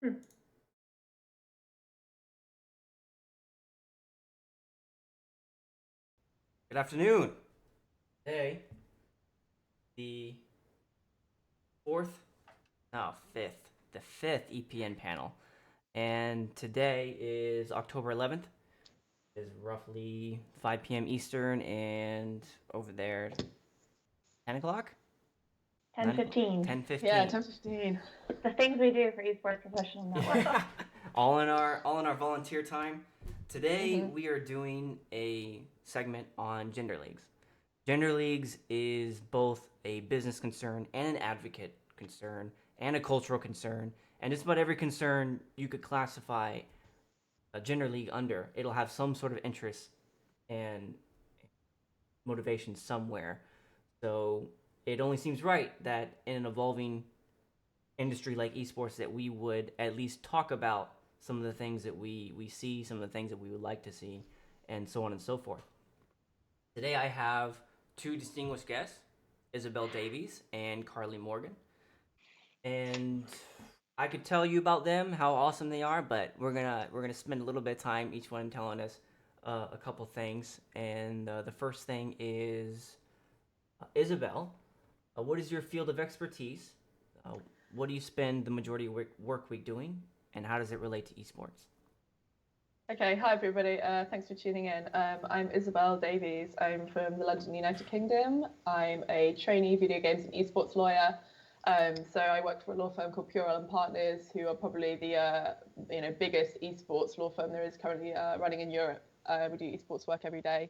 Good afternoon. Today, the fourth, no, fifth, the fifth EPN panel. And today is October 11th. It is roughly 5 p.m. Eastern, and over there, 10 o'clock? 9 o'clock? 10:15. Yeah, 10:15. 10:15. It's the things we do for Esports Professional Network. Yeah. all in our volunteer time. Today Mm-hmm. we are doing a segment on gender leagues. Gender leagues is both a business concern and an advocate concern and a cultural concern, and just about every concern you could classify a gender league under. It'll have some sort of interest and motivation somewhere. So it only seems right that in an evolving industry like esports that we would at least talk about some of the things that we see, some of the things that we would like to see, and so on and so forth. Today I have two distinguished guests, Isabel Davies and Carly Morgan. And I could tell you about them, how awesome they are, but we're gonna spend a little bit of time each one telling us a couple things. And the first thing is Isabel. What is your field of expertise? Uh, what do you spend the majority of work week doing, and how does it relate to esports? Okay, hi everybody. Thanks for tuning in. I'm Isabel Davies. I'm from the London, United Kingdom. I'm a trainee video games and esports lawyer. So I work for a law firm called Pure and Partners, who are probably the biggest esports law firm there is currently running in Europe. We do esports work every day.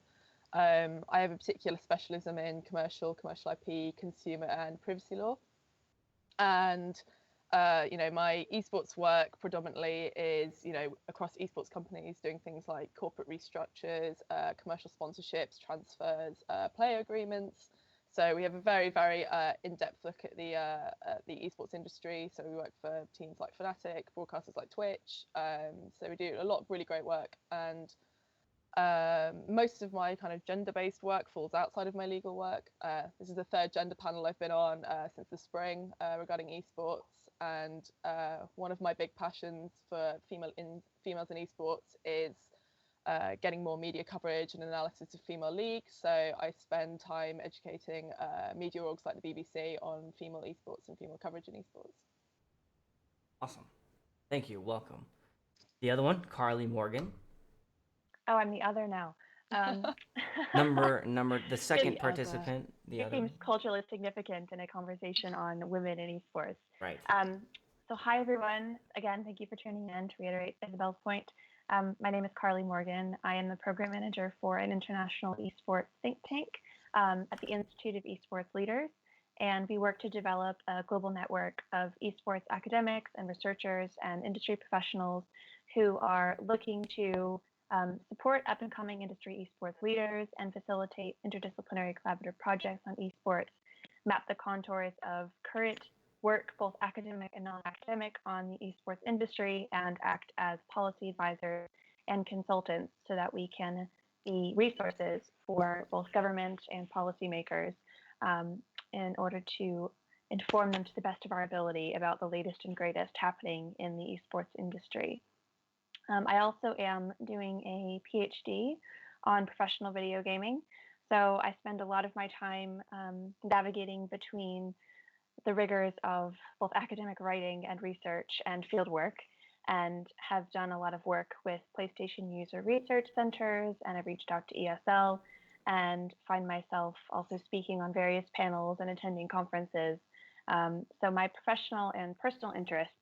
I have a particular specialism in commercial IP, consumer, and privacy law. And my esports work predominantly is, across esports companies doing things like corporate restructures, commercial sponsorships, transfers, player agreements. So we have a very, very in-depth look at the esports industry. So we work for teams like Fnatic, broadcasters like Twitch. So we do a lot of really great work. And most of my kind of gender-based work falls outside of my legal work. This is the third gender panel I've been on since the spring regarding esports, and one of my big passions for females in esports is getting more media coverage and analysis of female leagues. So I spend time educating media orgs like the BBC on female esports and female coverage in esports. Awesome. Thank you. Welcome. The other one, Carly Morgan. Oh, I'm the other now. Number the second The other. participant. The It other seems one. culturally significant in a conversation on women in esports. Right. So hi everyone. Again, thank you for tuning in. To reiterate Isabel's point, my name is Carly Morgan. I am the program manager for an international esports think tank at the Institute of Esports Leaders, and we work to develop a global network of esports academics and researchers and industry professionals who are looking to support up and coming industry esports leaders and facilitate interdisciplinary collaborative projects on esports, map the contours of current work, both academic and non academic, on the esports industry, and act as policy advisors and consultants so that we can be resources for both government and policymakers in order to inform them to the best of our ability about the latest and greatest happening in the esports industry. I also am doing a PhD on professional video gaming. So I spend a lot of my time navigating between the rigors of both academic writing and research and field work, and have done a lot of work with PlayStation user research centers, and I've reached out to ESL and find myself also speaking on various panels and attending conferences. So my professional and personal interests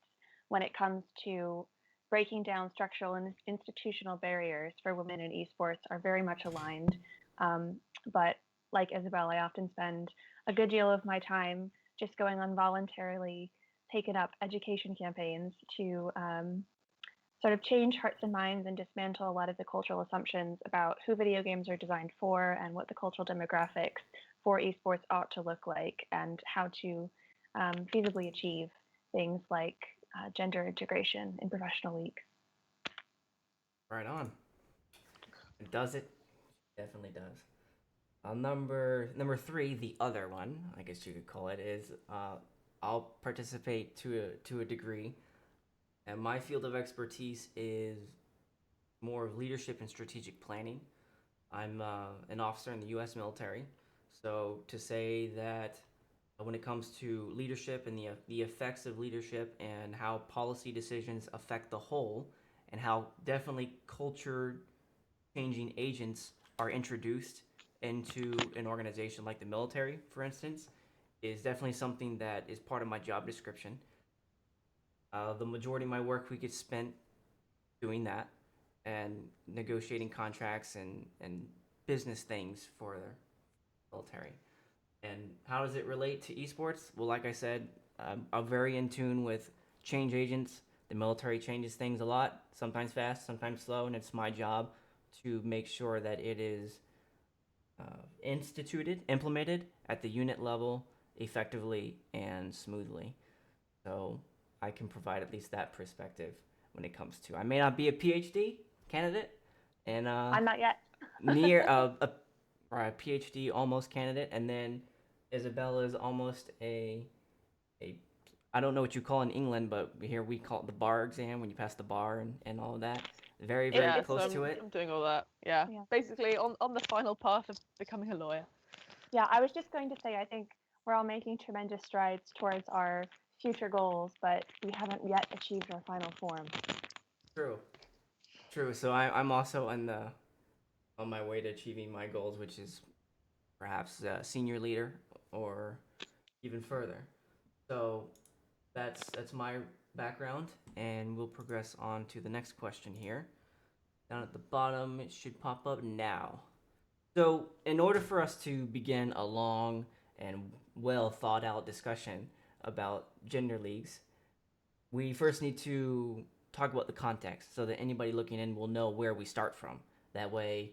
when it comes to breaking down structural and institutional barriers for women in esports are very much aligned. But like Isabel, I often spend a good deal of my time just going on voluntarily taken up education campaigns to sort of change hearts and minds and dismantle a lot of the cultural assumptions about who video games are designed for and what the cultural demographics for esports ought to look like, and how to feasibly achieve things like gender integration in professional leagues. Right on. It does it. Definitely does. Number three, the other one, I guess you could call it, is I'll participate to a degree And my field of expertise is more of leadership and strategic planning. I'm an officer in the U.S. military, so to say that when it comes to leadership and the effects of leadership and how policy decisions affect the whole, and how definitely culture changing agents are introduced into an organization like the military, for instance, is definitely something that is part of my job description. The majority of my work week is spent doing that and negotiating contracts and business things for the military. And how does it relate to esports? Well, like I said, I'm very in tune with change agents. The military changes things a lot, sometimes fast, sometimes slow, and it's my job to make sure that it is implemented at the unit level effectively and smoothly. So I can provide at least that perspective when it comes to. I may not be a PhD candidate, and I'm not yet. near or a PhD almost candidate, and then Isabella is almost a I don't know what you call in England, but here we call it the bar exam when you pass the bar and all of that. Very, very Yeah, close so to it. I'm doing all that. Yeah, Yeah. basically on the final path of becoming a lawyer. Yeah, I was just going to say, I think we're all making tremendous strides towards our future goals, but we haven't yet achieved our final form. True, true. So I'm also on my way to achieving my goals, which is perhaps senior leader or even further. So that's my background, and we'll progress on to the next question here. Down at the bottom, it should pop up now. So, in order for us to begin a long and well thought out discussion about gender leagues, we first need to talk about the context so that anybody looking in will know where we start from. That way,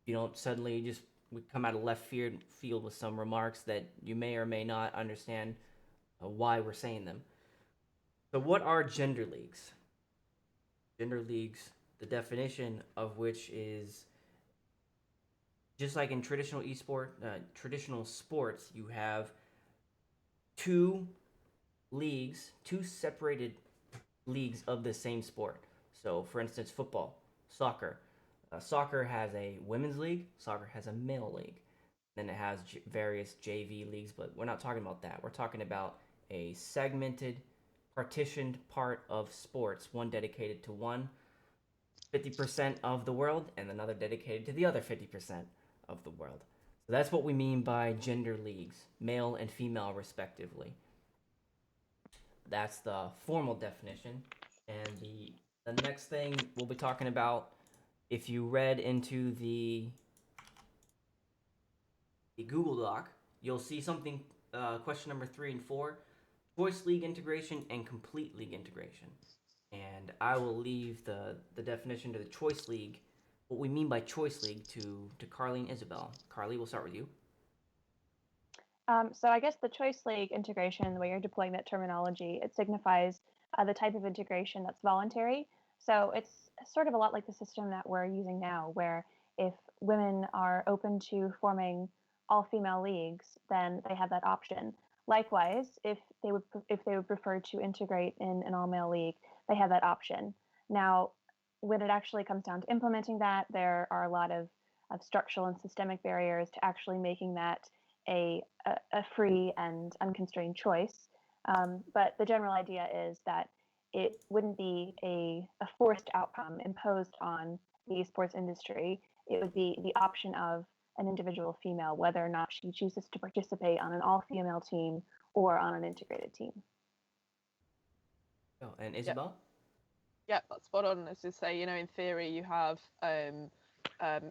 you don't suddenly just we come out of left field with some remarks that you may or may not understand why we're saying them. So, what are gender leagues? Gender leagues, the definition of which is just like in traditional sports, you have two two separated leagues of the same sport. So, for instance, football, soccer. Soccer has a women's league. Soccer has a male league. Then it has various JV leagues, but we're not talking about that. We're talking about a segmented, partitioned part of sports, one dedicated to one 50% of the world and another dedicated to the other 50% of the world. So that's what we mean by gender leagues, male and female respectively. That's the formal definition. And the next thing we'll be talking about, if you read into the Google Doc, you'll see something, question number 3 and 4, choice league integration and complete league integration. And I will leave the definition to the choice league, what we mean by choice league, to Carly and Isabel. Carly, we'll start with you. So I guess the choice league integration, the way you're deploying that terminology, it signifies the type of integration that's voluntary. So it's sort of a lot like the system that we're using now, where if women are open to forming all female leagues, then they have that option. Likewise, if they would prefer to integrate in an all male league, they have that option. Now, when it actually comes down to implementing that, there are a lot of structural and systemic barriers to actually making that a free and unconstrained choice. But the general idea is that it wouldn't be a forced outcome imposed on the esports industry. It would be the option of an individual female, whether or not she chooses to participate on an all female team or on an integrated team. Oh, and Isabel? Yeah, that's spot on. As to say, in theory, you have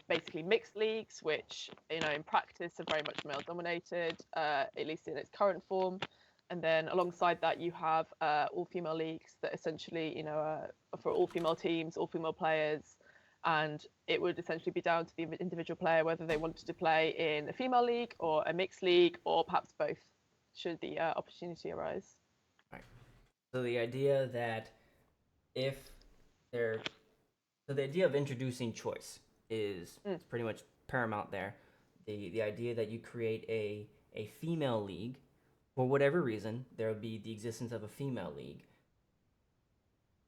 basically mixed leagues, which, in practice are very much male dominated, at least in its current form. And then alongside that, you have all female leagues that essentially, are for all female teams, all female players. And it would essentially be down to the individual player whether they wanted to play in a female league or a mixed league, or perhaps both, should the opportunity arise. Right. So the idea that if they're so the idea of introducing choice is pretty much paramount there. The idea that you create a female league for whatever reason, there would be the existence of a female league.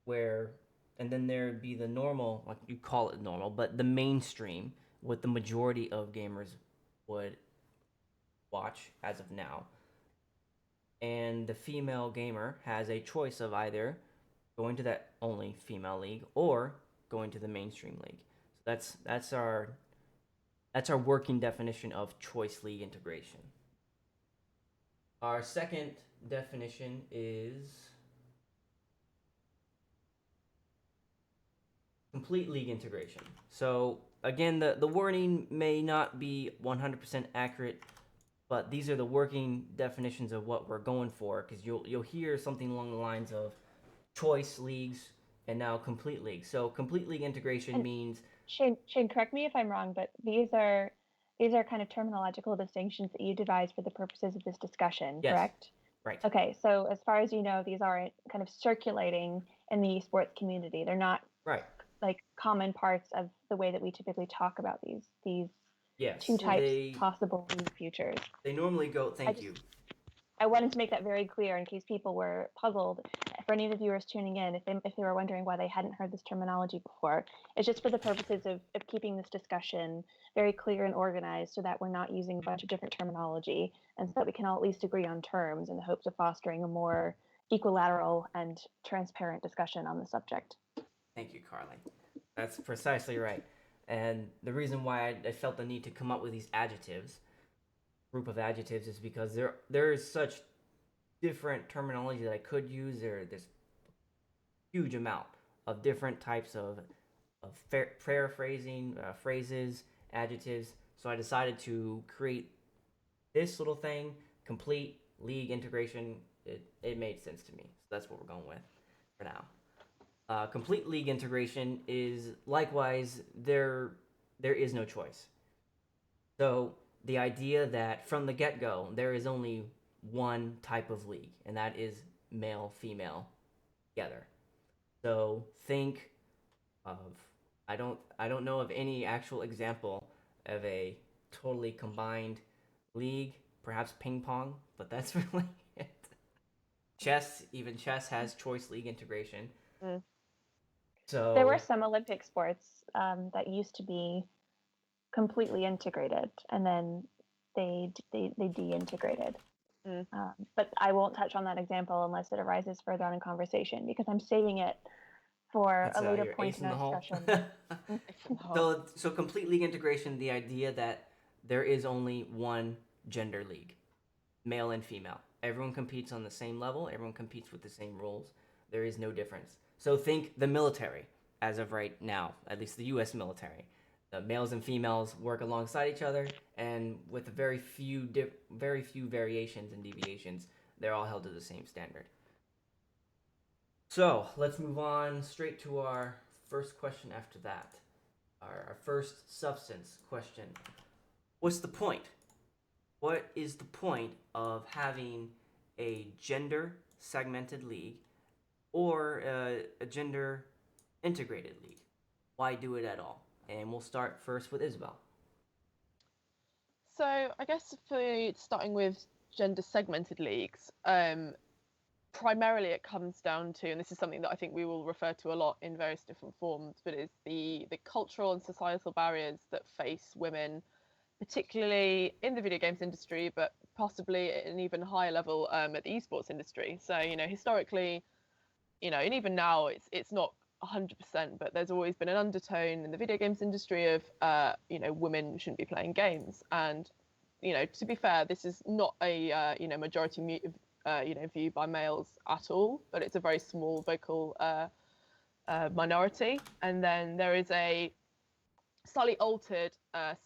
where, and then there'd be the normal, like you call it normal, but the mainstream, what the majority of gamers would watch as of now. And the female gamer has a choice of either going to that only female league or going to the mainstream league. So that's our working definition of choice league integration. Our second definition is complete league integration. So again, the wording may not be 100% accurate, but these are the working definitions of what we're going for, because you'll hear something along the lines of choice leagues and now complete leagues. So complete league integration And means Shane, correct me if I'm wrong, but these are kind of terminological distinctions that you devised for the purposes of this discussion, yes, correct? right, Okay, so as far as you know, these are kind of circulating in the esports community. They're not right, like common parts of the way that we typically talk about these two yes. types possible league futures. They normally go. I Thank just you. I wanted to make that very clear in case people were puzzled. For any of the viewers tuning in, if they were wondering why they hadn't heard this terminology before, it's just for the purposes of keeping this discussion very clear and organized so that we're not using a bunch of different terminology and so that we can all at least agree on terms in the hopes of fostering a more equilateral and transparent discussion on the subject. Thank you, Carly. That's precisely right. And the reason why I felt the need to come up with these adjectives, group of adjectives, is because there is such different terminology that I could use. There's huge amount of different types of paraphrasing phrases, adjectives. So I decided to create this little thing, complete league integration. It made sense to me. So that's what we're going with for now. Complete league integration is likewise there is no choice. So the idea that from the get-go there is only one type of league, and that is male female together. So think of I don't know of any actual example of a totally combined league. Perhaps ping pong, but that's really it. Even chess has choice league integration. Mm. There were So some Olympic sports that used to be completely integrated, and then they de-integrated. Mm. But I won't touch on that example unless it arises further on in conversation because I'm saving it for that's a later your point ace in in the our hole. discussion. So complete league integration, the idea that there is only one gender league, male and female. Everyone competes on the same level. Everyone competes with the same rules. There is no difference. So think the military as of right now, at least the U.S. military. The males and females work alongside each other, and with very few variations and deviations, they're all held to the same standard. So let's move on straight to our first question after that. Our first substance question. What's the point? What is the point of having a gender segmented league or a gender integrated league? Why do it at all? And we'll start first with Isabel. So I guess for starting with gender segmented leagues, primarily it comes down to, and this is something that I think we will refer to a lot in various different forms, but it's the cultural and societal barriers that face women, particularly in the video games industry, but possibly at an even higher level at the esports industry. So historically, and even now it's not 100%, but there's always been an undertone in the video games industry of women shouldn't be playing games. And to be fair, this is not a majority view by males at all, but it's a very small vocal minority. And then there is a slightly altered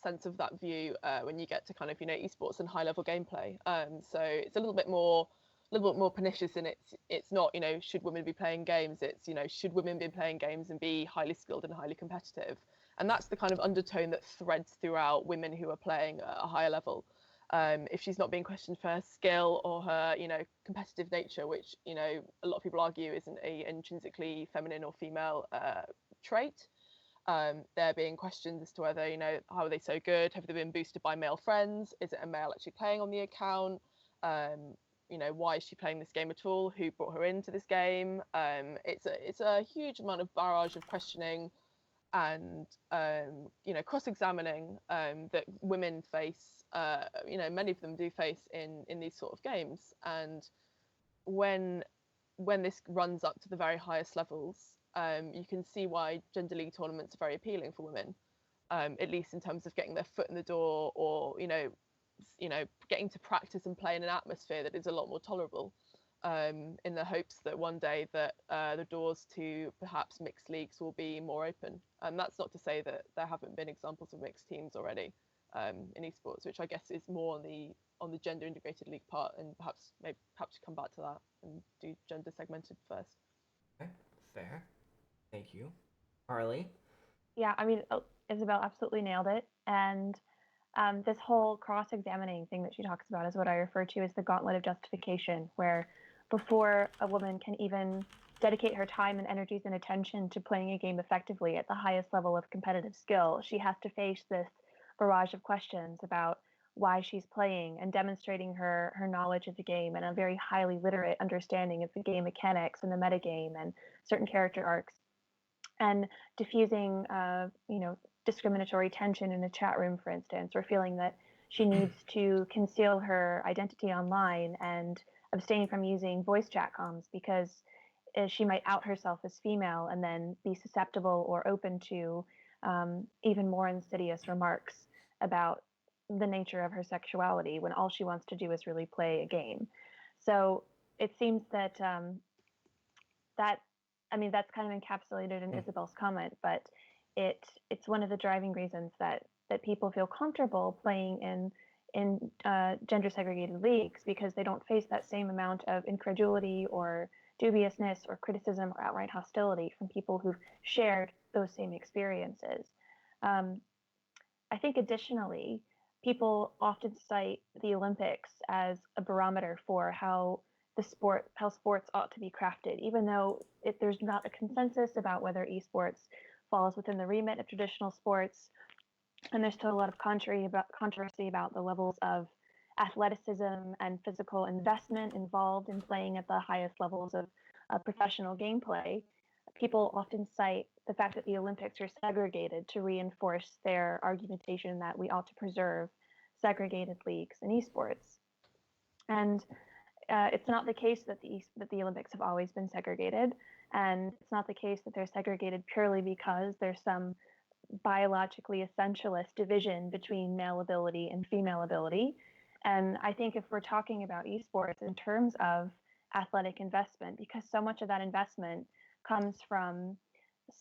sense of that view when you get to kind of esports and high level gameplay. So it's a little bit more pernicious, and it's not should women be playing games, it's should women be playing games and be highly skilled and highly competitive. And that's the kind of undertone that threads throughout women who are playing at a higher level. If she's not being questioned for her skill or her competitive nature, which a lot of people argue isn't a intrinsically feminine or female trait, they're being questioned as to whether how are they so good, have they been boosted by male friends, is it a male actually playing on the account, why is she playing this game at all? Who brought her into this game? It's a huge amount of barrage of questioning and cross-examining that women face. Many of them do face in these sort of games, and when this runs up to the very highest levels, you can see why gender league tournaments are very appealing for women, at least in terms of getting their foot in the door, or getting to practice and play in an atmosphere that is a lot more tolerable, in the hopes that one day that the doors to perhaps mixed leagues will be more open. And that's not to say that there haven't been examples of mixed teams already in esports, which I guess is more on the gender integrated league part, and perhaps come back to that and do gender segmented first. Okay, fair. Thank you. Harley? Yeah, I mean, Isabel absolutely nailed it. And this whole cross-examining thing that she talks about is what I refer to as the gauntlet of justification, where before a woman can even dedicate her time and energies and attention to playing a game effectively at the highest level of competitive skill, she has to face this barrage of questions about why she's playing and demonstrating her knowledge of the game and a very highly literate understanding of the game mechanics and the metagame and certain character arcs, and diffusing discriminatory tension in a chat room, for instance, or feeling that she needs to conceal her identity online and abstain from using voice chat comms because she might out herself as female and then be susceptible or open to even more insidious remarks about the nature of her sexuality when all she wants to do is really play a game. So it seems that that's kind of encapsulated in Isabel's comment, but it's one of the driving reasons that people feel comfortable playing in gender segregated leagues, because they don't face that same amount of incredulity or dubiousness or criticism or outright hostility from people who've shared those same experiences. I think additionally, people often cite the Olympics as a barometer for how sports ought to be crafted, even though there's not a consensus about whether esports falls within the remit of traditional sports, and there's still a lot of controversy about the levels of athleticism and physical investment involved in playing at the highest levels of professional gameplay. People often cite the fact that the Olympics are segregated to reinforce their argumentation that we ought to preserve segregated leagues in esports. And it's not the case that the Olympics have always been segregated, and it's not the case that they're segregated purely because there's some biologically essentialist division between male ability and female ability. And I think if we're talking about esports in terms of athletic investment, because so much of that investment comes from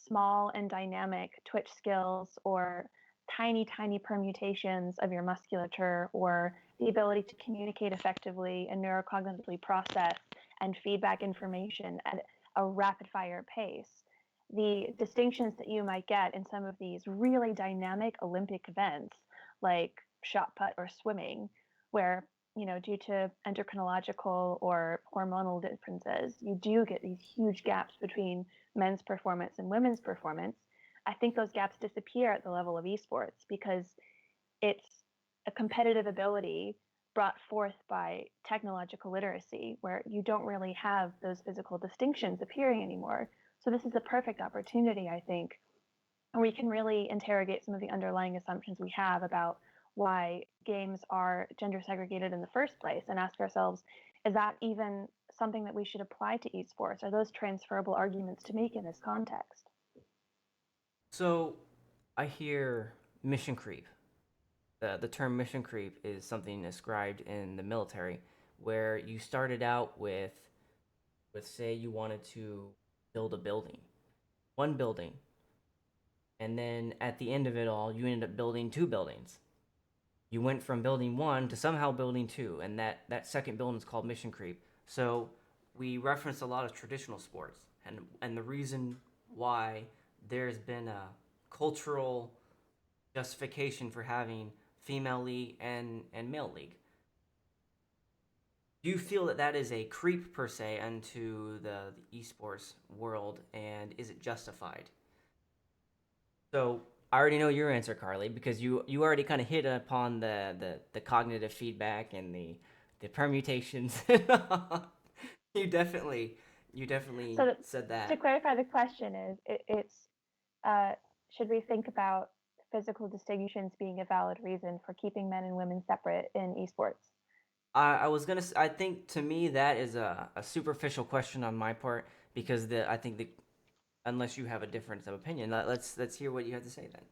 small and dynamic twitch skills or tiny permutations of your musculature, or the ability to communicate effectively and neurocognitively process and feedback information at a rapid fire pace. The distinctions that you might get in some of these really dynamic Olympic events, like shot put or swimming, where, due to endocrinological or hormonal differences, you do get these huge gaps between men's performance and women's performance. I think those gaps disappear at the level of esports because it's a competitive ability brought forth by technological literacy, where you don't really have those physical distinctions appearing anymore. So this is a perfect opportunity, I think, where we can really interrogate some of the underlying assumptions we have about why games are gender segregated in the first place, and ask ourselves, is that even something that we should apply to esports? Are those transferable arguments to make in this context? So, I hear mission creep. The term mission creep is something described in the military, where you started out with say you wanted to build a building, one building, and then at the end of it all, you ended up building two buildings. You went from building one to somehow building two, and that second building is called mission creep. So we reference a lot of traditional sports, and the reason why there's been a cultural justification for having female league and male league. Do you feel that that is a creep per se into the esports world, and is it justified? So I already know your answer, Carly, because you already kind of hit upon the cognitive feedback and the the permutations. you definitely, you definitely So said to that. clarify, the question is, it's uh, should we think about physical distinctions being a valid reason for keeping men and women separate in esports? I was gonna. I think to me that is a superficial question on my part because I think the unless you have a difference of opinion, let's hear what you have to say then.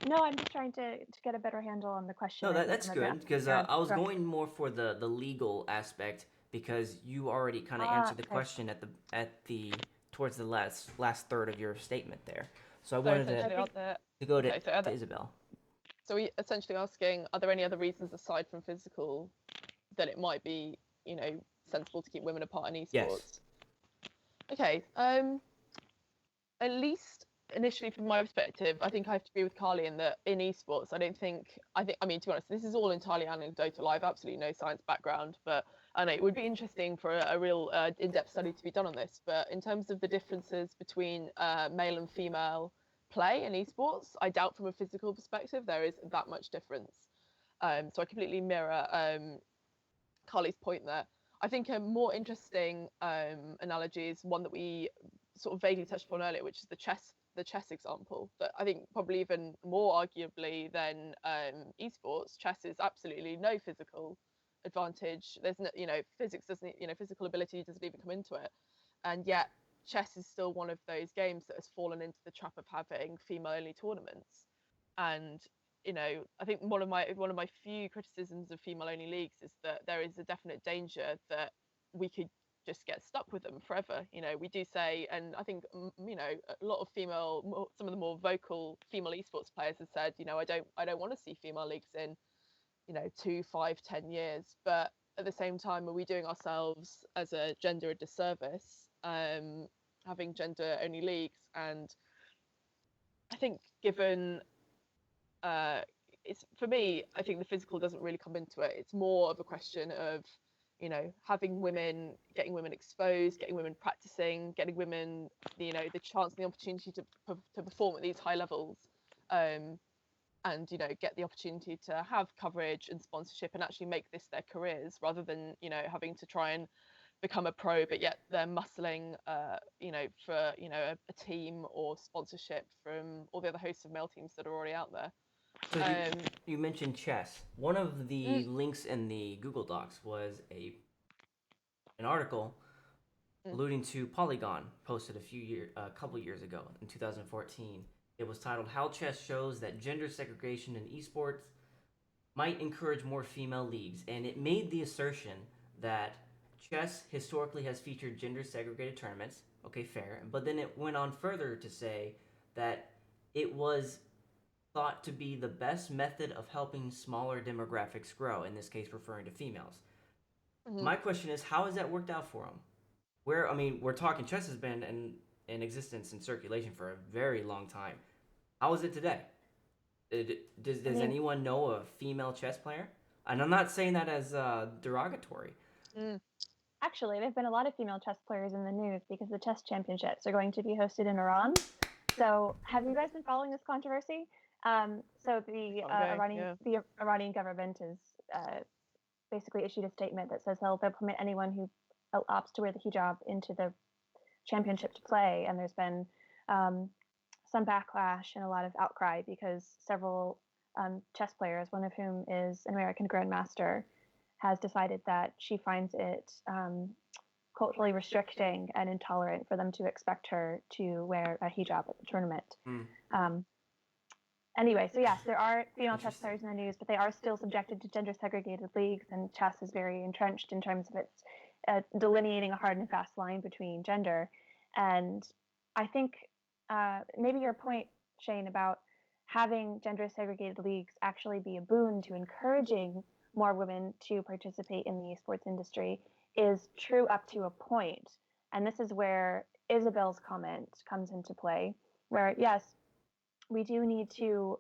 No, I'm just trying to get a better handle on the question. No, I think that's I'm good because addressing I was correctly. going more for the legal aspect because you already kind of Ah, answered the okay. question at the towards the last third of your statement there. So I So wanted I essentially, think to go okay? So to Isabel. so we essentially asking, are there any other reasons aside from physical that it might be, sensible to keep women apart in Yes. esports? Okay. At least initially from my perspective, I think I have to agree with Carly in that in esports, I mean, to be honest, this is all entirely anecdotal. I have absolutely no science background, but I know it would be interesting for a real in-depth study to be done on this. But in terms of the differences between male and female play in esports, I doubt from a physical perspective there is that much difference. So I completely mirror Carly's point there. I think a more interesting analogy is one that we sort of vaguely touched upon earlier, which is the chess example. But I think probably even more arguably than esports, chess is absolutely no physical advantage. There's no, physics doesn't, physical ability doesn't even come into it, and yet chess is still one of those games that has fallen into the trap of having female-only tournaments. And I think one of my few criticisms of female-only leagues is that there is a definite danger that we could just get stuck with them forever. We do say, and I think a lot of some of the more vocal female esports players have said, I don't want to see female leagues in 2, 5, 10 years. But at the same time, are we doing ourselves as a gender a disservice, having gender-only leagues? And I think given it's for me, I think the physical doesn't really come into it. It's more of a question of, getting women exposed, getting women practicing, getting women, the chance and the opportunity to perform at these high levels, um, and get the opportunity to have coverage and sponsorship and actually make this their careers rather than having to try and become a pro, but yet they're muscling, for a team or sponsorship from all the other hosts of male teams that are already out there. So Um, you mentioned chess. One of mm, the links in the Google Docs was an article mm, alluding to Polygon posted a couple years ago in 2014. It was titled "How Chess Shows That Gender Segregation in Esports Might Encourage More Female Leagues," and it made the assertion that chess historically has featured gender segregated tournaments. Okay, fair. But then it went on further to say that it was thought to be the best method of helping smaller demographics grow, in this case referring to females. mhm. My question is, how has that worked out for them? I mean, we're talking chess has been in existence and circulation for a very long time. How is it today? I Does mean, anyone know a female chess player? And I'm not saying that as derogatory. Mm. actually, there have been a lot of female chess players in the news because the chess championships are going to be hosted in Iran. So, have you guys been following this controversy? So Ongoing, yeah. The Iranian government has basically issued a statement that says they'll permit anyone who opts to wear the hijab into the championship to play. And there's been um, some backlash and a lot of outcry because several chess players, one of whom is an American grandmaster, has decided that she finds it culturally restricting and intolerant for them to expect her to wear a hijab at the tournament. Hmm. Um, anyway, so yes, there are female chess Interesting. players in the news, but they are still subjected to gender segregated leagues, and chess is very entrenched in terms of its delineating a hard and fast line between gender. And I think maybe your point, Shane, about having gender segregated leagues actually be a boon to encouraging more women to participate in the esports industry is true up to a point. And this is where Isabel's comment comes into play, where yes, we do need to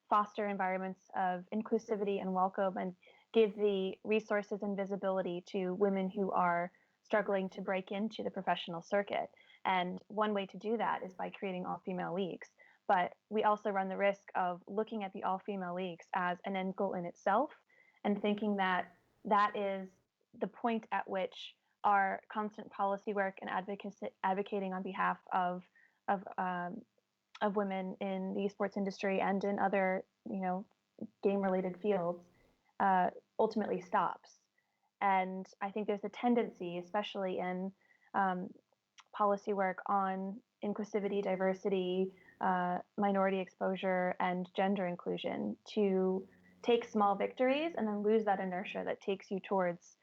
foster environments of inclusivity and welcome and give the resources and visibility to women who are struggling to break into the professional circuit. And one way to do that is by creating all female leagues. But we also run the risk of looking at the all female leagues as an end goal in itself and thinking that that is the point at which our constant policy work and advocating on behalf of um, of women in the esports industry and in other, game related fields, uh, ultimately stops. And I think there's a tendency, especially in um, policy work on inclusivity, diversity, minority exposure, and gender inclusion, to take small victories and then lose that inertia that takes you towards,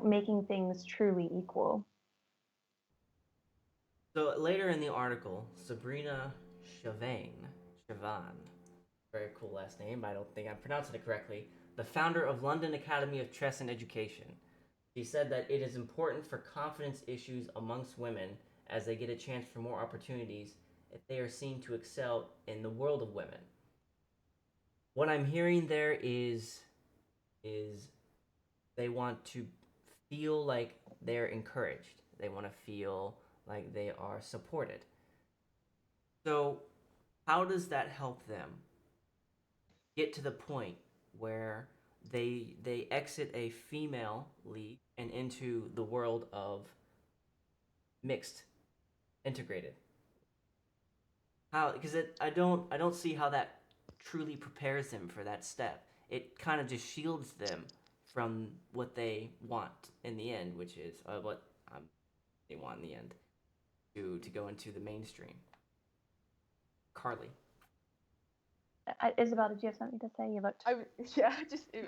making things truly equal. So later in the article, Sabrina Chavan, very cool last name, I don't think I'm pronouncing it correctly, the founder of London Academy of Chess and Education. She said that it is important for confidence issues amongst women as they get a chance for more opportunities if they are seen to excel in the world of women. What I'm hearing there is they want to feel like they're encouraged. They want to feel like they are supported. So, how does that help them get to the point where they exit a female league and into the world of mixed integrated? How? Because I don't see how that truly prepares them for that step. It kind of just shields them from what they want in the end, which is what they want in the end, to go into the mainstream. Carly. Isabel, did you have something to say? You looked. Yeah,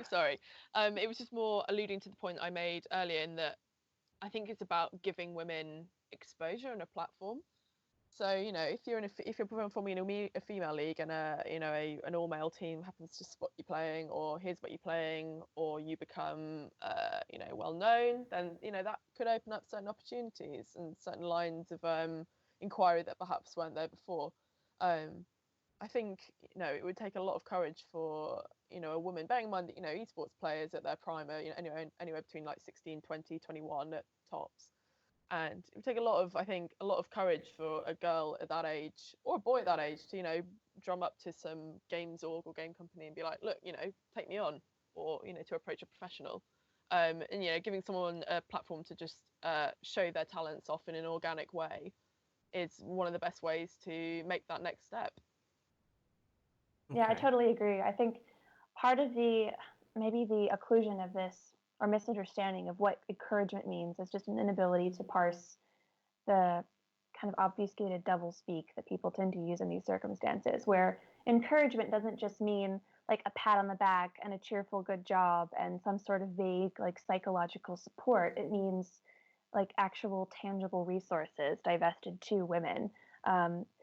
sorry. It was just more alluding to the point I made earlier in that I think it's about giving women exposure and a platform. So if you're performing in a female league and an all male team happens to spot you playing or hears what you're playing or you become well known, then that could open up certain opportunities and certain lines of inquiry that perhaps weren't there before. I think it would take a lot of courage for a woman, bearing in mind that esports players at their prime are anywhere between like 16, 20, 21 at tops. And it would take a lot of courage for a girl at that age or a boy at that age to drum up to some games org or game company and be like, look, take me on, or to approach a professional, and giving someone a platform to just show their talents off in an organic way is one of the best ways to make that next step. Yeah, I Okay. totally agree. I think part of maybe the occlusion of this or misunderstanding of what encouragement means is just an inability to parse the kind of obfuscated doublespeak that people tend to use in these circumstances, where encouragement doesn't just mean like a pat on the back and a cheerful good job and some sort of vague like psychological support. It means like actual tangible resources divested to women.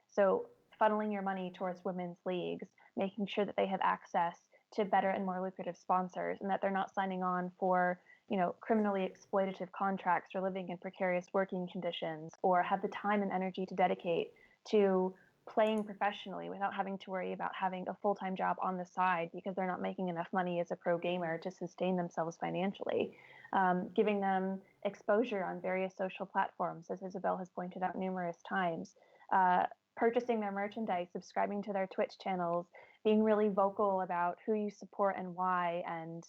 So funneling your money towards women's leagues, making sure that they have access to better and more lucrative sponsors, and that they're not signing on for criminally exploitative contracts or living in precarious working conditions, or have the time and energy to dedicate to playing professionally without having to worry about having a full-time job on the side because they're not making enough money as a pro gamer to sustain themselves financially. Giving them exposure on various social platforms, as Isabel has pointed out numerous times, purchasing their merchandise, subscribing to their Twitch channels, being really vocal about who you support and why, and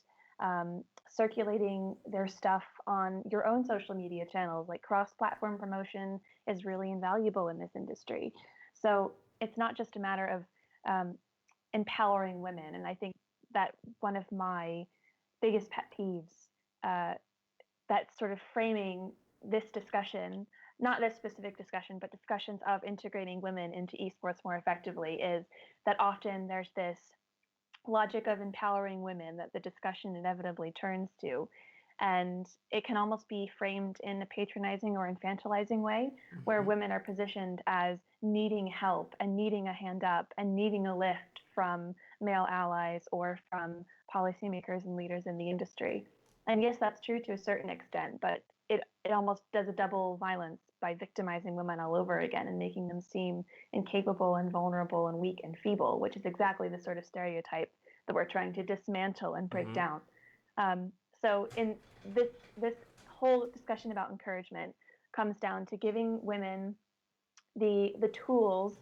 circulating their stuff on your own social media channels. Like cross-platform promotion is really invaluable in this industry. So it's not just a matter of empowering women. And I think that one of my biggest pet peeves, that sort of framing this discussion, not this specific discussion, but discussions of integrating women into esports more effectively, is that often there's this logic of empowering women that the discussion inevitably turns to. And it can almost be framed in a patronizing or infantilizing way, where women are positioned as needing help and needing a hand up and needing a lift from male allies or from policymakers and leaders in the industry. And yes, that's true to a certain extent, but it almost does a double violence by victimizing women all over again and making them seem incapable and vulnerable and weak and feeble, which is exactly the sort of stereotype that we're trying to dismantle and break down. So in this whole discussion about encouragement comes down to giving women the tools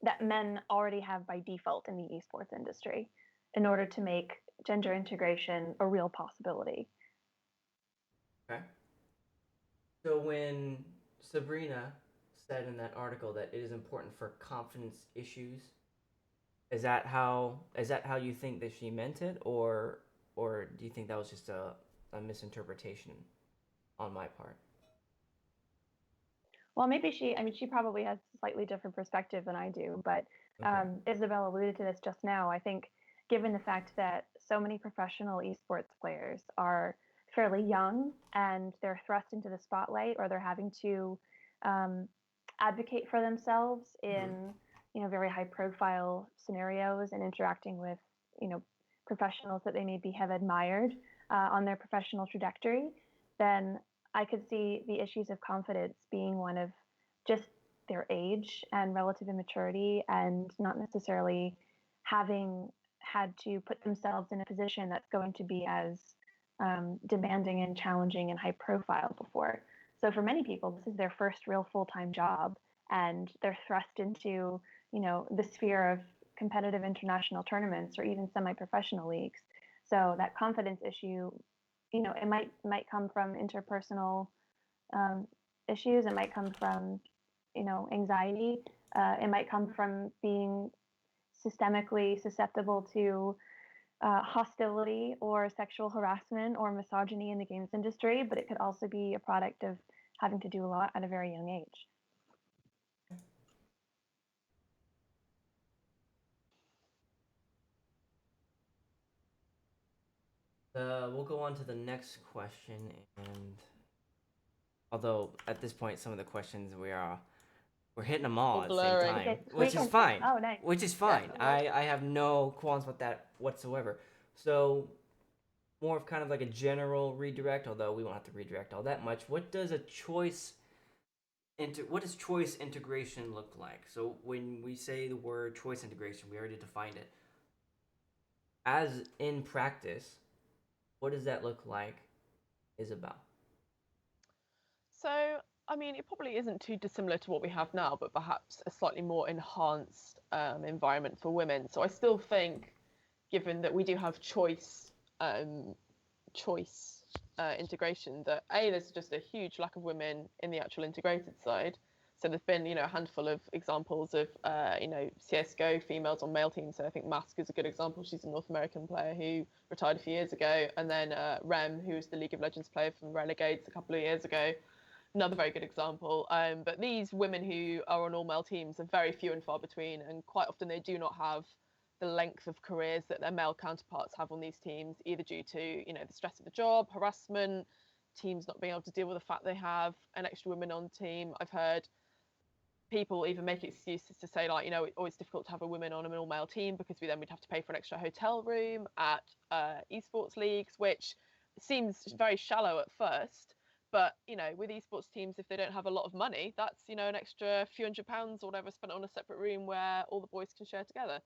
that men already have by default in the esports industry in order to make gender integration a real possibility. Okay. So when Sabrina said in that article that it is important for confidence issues, is that how you think that she meant it, or do you think that was just a misinterpretation on my part? Well, maybe she probably has a slightly different perspective than I do, but Okay. Isabel alluded to this just now. I think given the fact that so many professional esports players are fairly young and they're thrust into the spotlight or they're having to um, advocate for themselves Mm-hmm. in, very high profile scenarios and interacting with, you know, professionals that they maybe have admired on their professional trajectory, then I could see the issues of confidence being one of just their age and relative immaturity, and not necessarily having had to put themselves in a position that's going to be as demanding and challenging and high profile before. So for many people, this is their first real full time job, and they're thrust into, the sphere of competitive international tournaments or even semi professional leagues. So that confidence issue, it might come from interpersonal um, issues. It might come from, anxiety. It might come from being systemically susceptible to hostility or sexual harassment or misogyny in the games industry, but it could also be a product of having to do a lot at a very young age. We'll go on to the next question, and although at this point some of the questions we're hitting them all All at the same blurring. time, Okay, which is can. fine. Oh, nice. Which is Yeah, fine. I'm good. I have no qualms with that whatsoever. So more of kind of like a general redirect, although we won't have to redirect all that much. What does choice integration look like? So when we say the word choice integration, we already defined it. As in practice, what does that look like, Isabel? So, I mean, it probably isn't too dissimilar to what we have now, but perhaps a slightly more enhanced environment for women. So I still think, given that we do have choice integration, that there's just a huge lack of women in the actual integrated side. So there's been, a handful of examples of, CS:GO females on male teams. So I think Mask is a good example. She's a North American player who retired a few years ago, and then Rem, who was the League of Legends player from Renegades a couple of years ago, another very good example. But these women who are on all male teams are very few and far between, and quite often they do not have the length of careers that their male counterparts have on these teams, either due to the stress of the job, harassment, teams not being able to deal with the fact they have an extra woman on team. I've heard people even make excuses to say, like, it's difficult to have a woman on an all-male team because we'd have to pay for an extra hotel room at esports leagues, which seems very shallow at first. But with esports teams, if they don't have a lot of money, that's an extra few £100s or whatever spent on a separate room where all the boys can share together.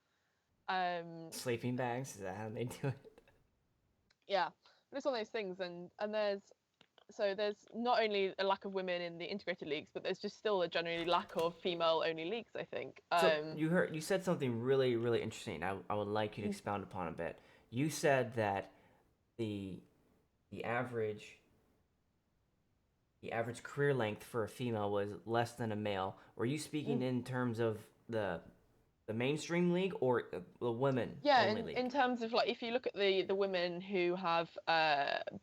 Sleeping bags, is that how they do it? Yeah, but it's one of those things, and there's not only a lack of women in the integrated leagues, but there's just still a generally lack of female-only leagues, I think. So you said something really really interesting. I would like you to expound upon a bit. You said that the the average the average career length for a female was less than a male. Were you speaking in terms of the mainstream league or the women Yeah, only in league? terms of, like, if you look at the women who have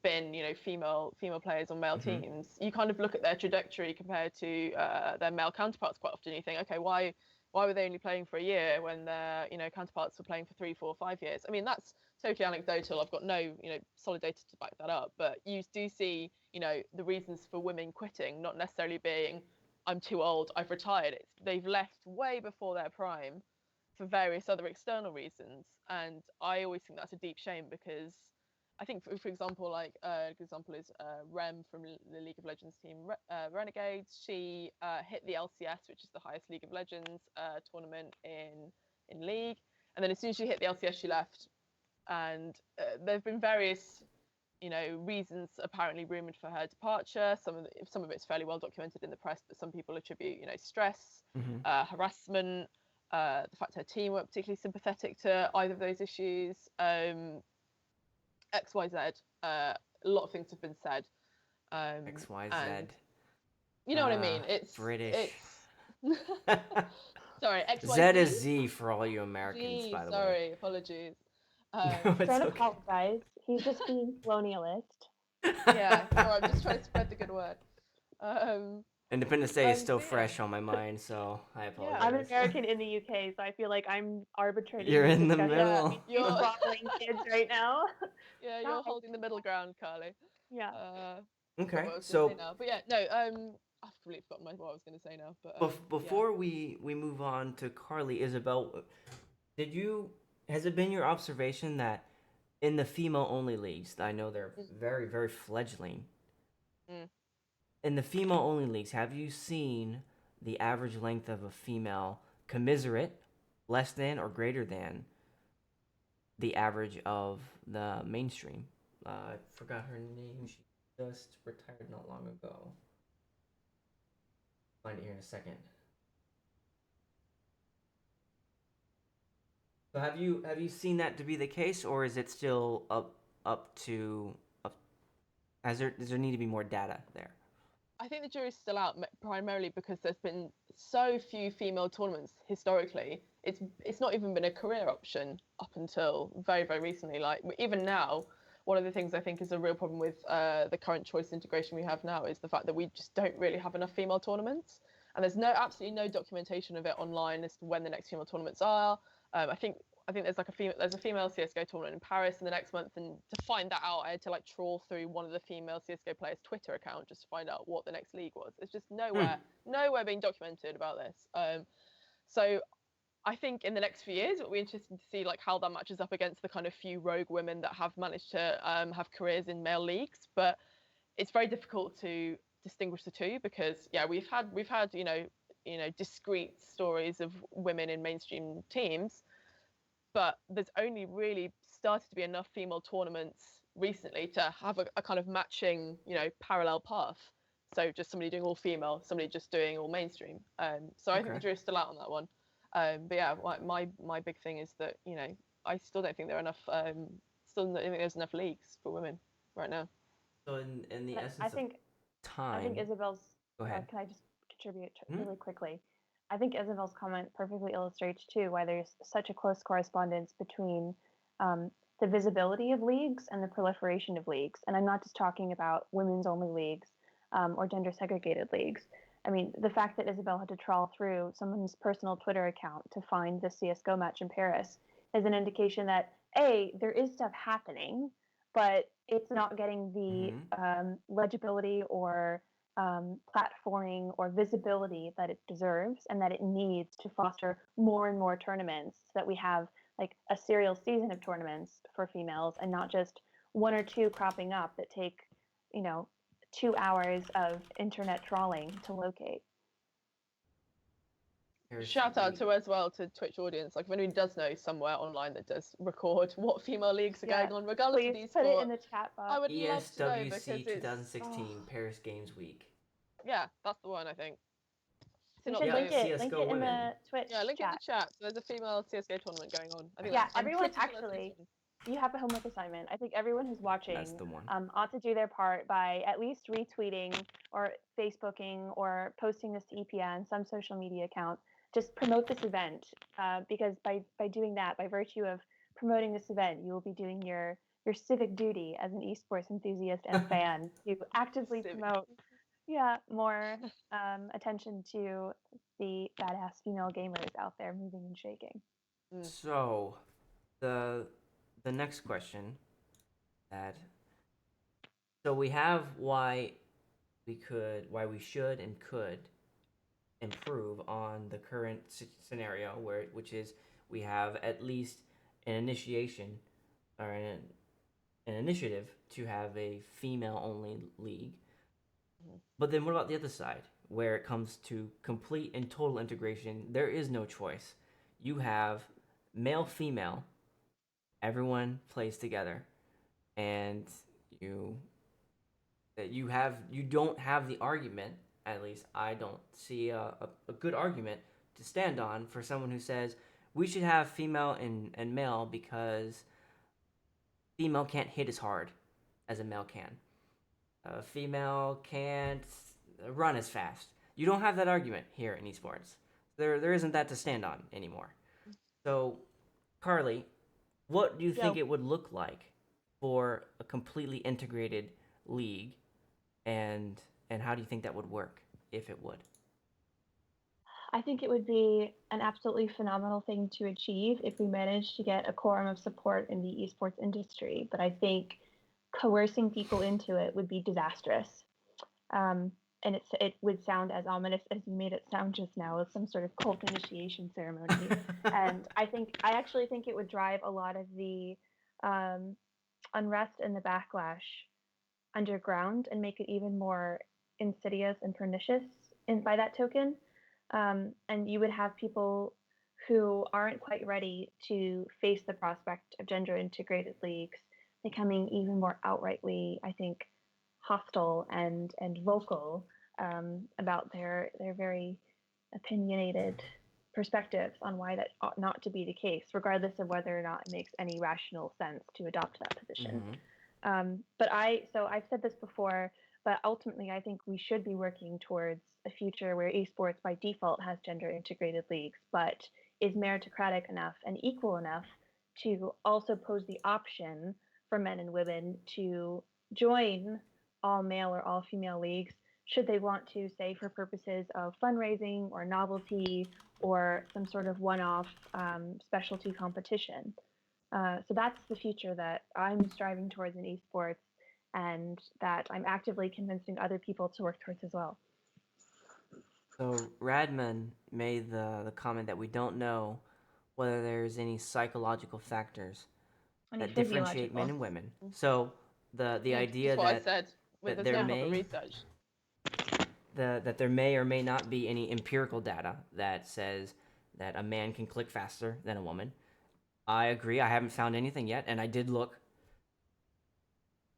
been female players on male Mm-hmm. teams, you kind of look at their trajectory compared to their male counterparts quite often. You think, okay, why were they only playing for a year when their counterparts were playing for 3, 4, 5 years? I mean, that's totally anecdotal. I've got no solid data to back that up, but you do see the reasons for women quitting not necessarily being, I'm too old, I've retired. It's they've left way before their prime for various other external reasons. And I always think that's a deep shame, because I think, for example, like a good example is Rem from the League of Legends team, Renegades. She hit the LCS, which is the highest League of Legends tournament in League. And then as soon as she hit the LCS, she left. And there have been various reasons apparently rumored for her departure. Some of it's fairly well documented in the press, but some people attribute stress, Mm-hmm. harassment, the fact her team weren't particularly sympathetic to either of those issues. XYZ. A lot of things have been said, And XYZ. you know what I mean. British. Sorry, Z XYZ. is Z for all you Americans, Z, by the way. sorry, apologies. No, it's Don't okay. apologize. He's just being colonialist. Yeah, so I'm just trying to spread the good word. Independence Day is still So yeah. fresh on my mind, so I apologize. I'm American in the UK, so I feel like I'm arbitrating You're this in the discussion middle. between two bumbling kids right now. Yeah, you're Guys. holding the middle ground, Carly. Yeah. Okay, What I was so gonna say now, but yeah, no, I've completely forgotten what I was gonna say now. But before we move on to Carly, Isabel, has it been your observation that in the female-only leagues, I know they're very, very fledgling. Mm. In the female-only leagues, have you seen the average length of a female commiserate, less than or greater than the average of the mainstream? I forgot her name. She just retired not long ago. Find it here in a second. So have you seen that to be the case, or is it still up to up? Does there need to be more data there? I think the jury's still out primarily because there's been so few female tournaments historically. It's not even been a career option up until very, very recently. Like even now, one of the things I think is a real problem with the current choice integration we have now is the fact that we just don't really have enough female tournaments, and there's absolutely no documentation of it online as to when the next female tournaments are. I think there's a female CS:GO tournament in Paris in the next month, and to find that out, I had to like trawl through one of the female CS:GO players' Twitter account just to find out what the next league was. It's just nowhere being documented about this. So I think in the next few years, it'll be interesting to see like how that matches up against the kind of few rogue women that have managed to have careers in male leagues. But it's very difficult to distinguish the two because we've had discrete stories of women in mainstream teams, but there's only really started to be enough female tournaments recently to have a kind of matching, parallel path. So just somebody doing all female, somebody just doing all mainstream. So I think the jury's still out on that one. But yeah, my big thing is that I still don't think there are enough. Still don't think there's enough leagues for women right now. So in the essence I think of time, I think Isabel's. Go ahead. Can I just contribute really quickly? I think Isabel's comment perfectly illustrates too why there's such a close correspondence between the visibility of leagues and the proliferation of leagues. And I'm not just talking about women's only leagues or gender segregated leagues. I mean, the fact that Isabel had to trawl through someone's personal Twitter account to find the CSGO match in Paris is an indication that there is stuff happening, but it's not getting the legibility or platforming or visibility that it deserves and that it needs to foster more and more tournaments so that we have like a serial season of tournaments for females and not just one or two cropping up that take 2 hours of internet trawling to locate. Shout out to Twitch audience. Like if anybody does know somewhere online that does record what female leagues are going on, regardless of these put it in the chat box. I would love to know because ESWC 2016 Paris Games Week. Yeah, that's the one I think. You should link it in the Twitch chat. Link it in the chat. So there's a female CS:GO tournament going on. I think everyone actually. You have a homework assignment. I think everyone who's watching ought to do their part by at least retweeting or Facebooking or posting this to EPN, some social media account. Just promote this event because by doing that, by virtue of promoting this event, you will be doing your civic duty as an esports enthusiast and fan to actively promote more attention to the badass female gamers out there moving and shaking. So the next question so we have why we should and could improve on the current scenario which is we have at least an initiation or an initiative to have a female only league. But then what about the other side where it comes to complete and total integration? There is no choice. You have male female, everyone plays together, and you don't have the argument, at least I don't see a good argument to stand on for someone who says we should have female and male because female can't hit as hard as a male can. a female can't run as fast. You don't have that argument here in esports. There isn't that to stand on anymore. So, Carly, what do you think Yo. it would look like for a completely integrated league, and how do you think that would work if it would? I think it would be an absolutely phenomenal thing to achieve if we managed to get a quorum of support in the esports industry. But I think coercing people into it would be disastrous. And it would sound as ominous as you made it sound just now, as some sort of cult initiation ceremony. And I actually think it would drive a lot of the um, unrest and the backlash underground and make it even more insidious and pernicious by that token. And you would have people who aren't quite ready to face the prospect of gender integrated leagues becoming even more outrightly, I think, hostile and vocal about their very opinionated perspectives on why that ought not to be the case, regardless of whether or not it makes any rational sense to adopt that position. Mm-hmm. So I've said this before, but ultimately I think we should be working towards a future where esports by default has gender integrated leagues, but is meritocratic enough and equal enough to also pose the option for men and women to join all male or all female leagues should they want to, say, for purposes of fundraising or novelty or some sort of one off specialty competition. So that's the future that I'm striving towards in esports and that I'm actively convincing other people to work towards as well. So Radman made the comment that we don't know whether there's any psychological factors Any that differentiate men physiological. and women. So the idea That's what I that said. With that there's there no proper may research. that there may or may not be any empirical data that says that a man can click faster than a woman. I agree. I haven't found anything yet, and I did look.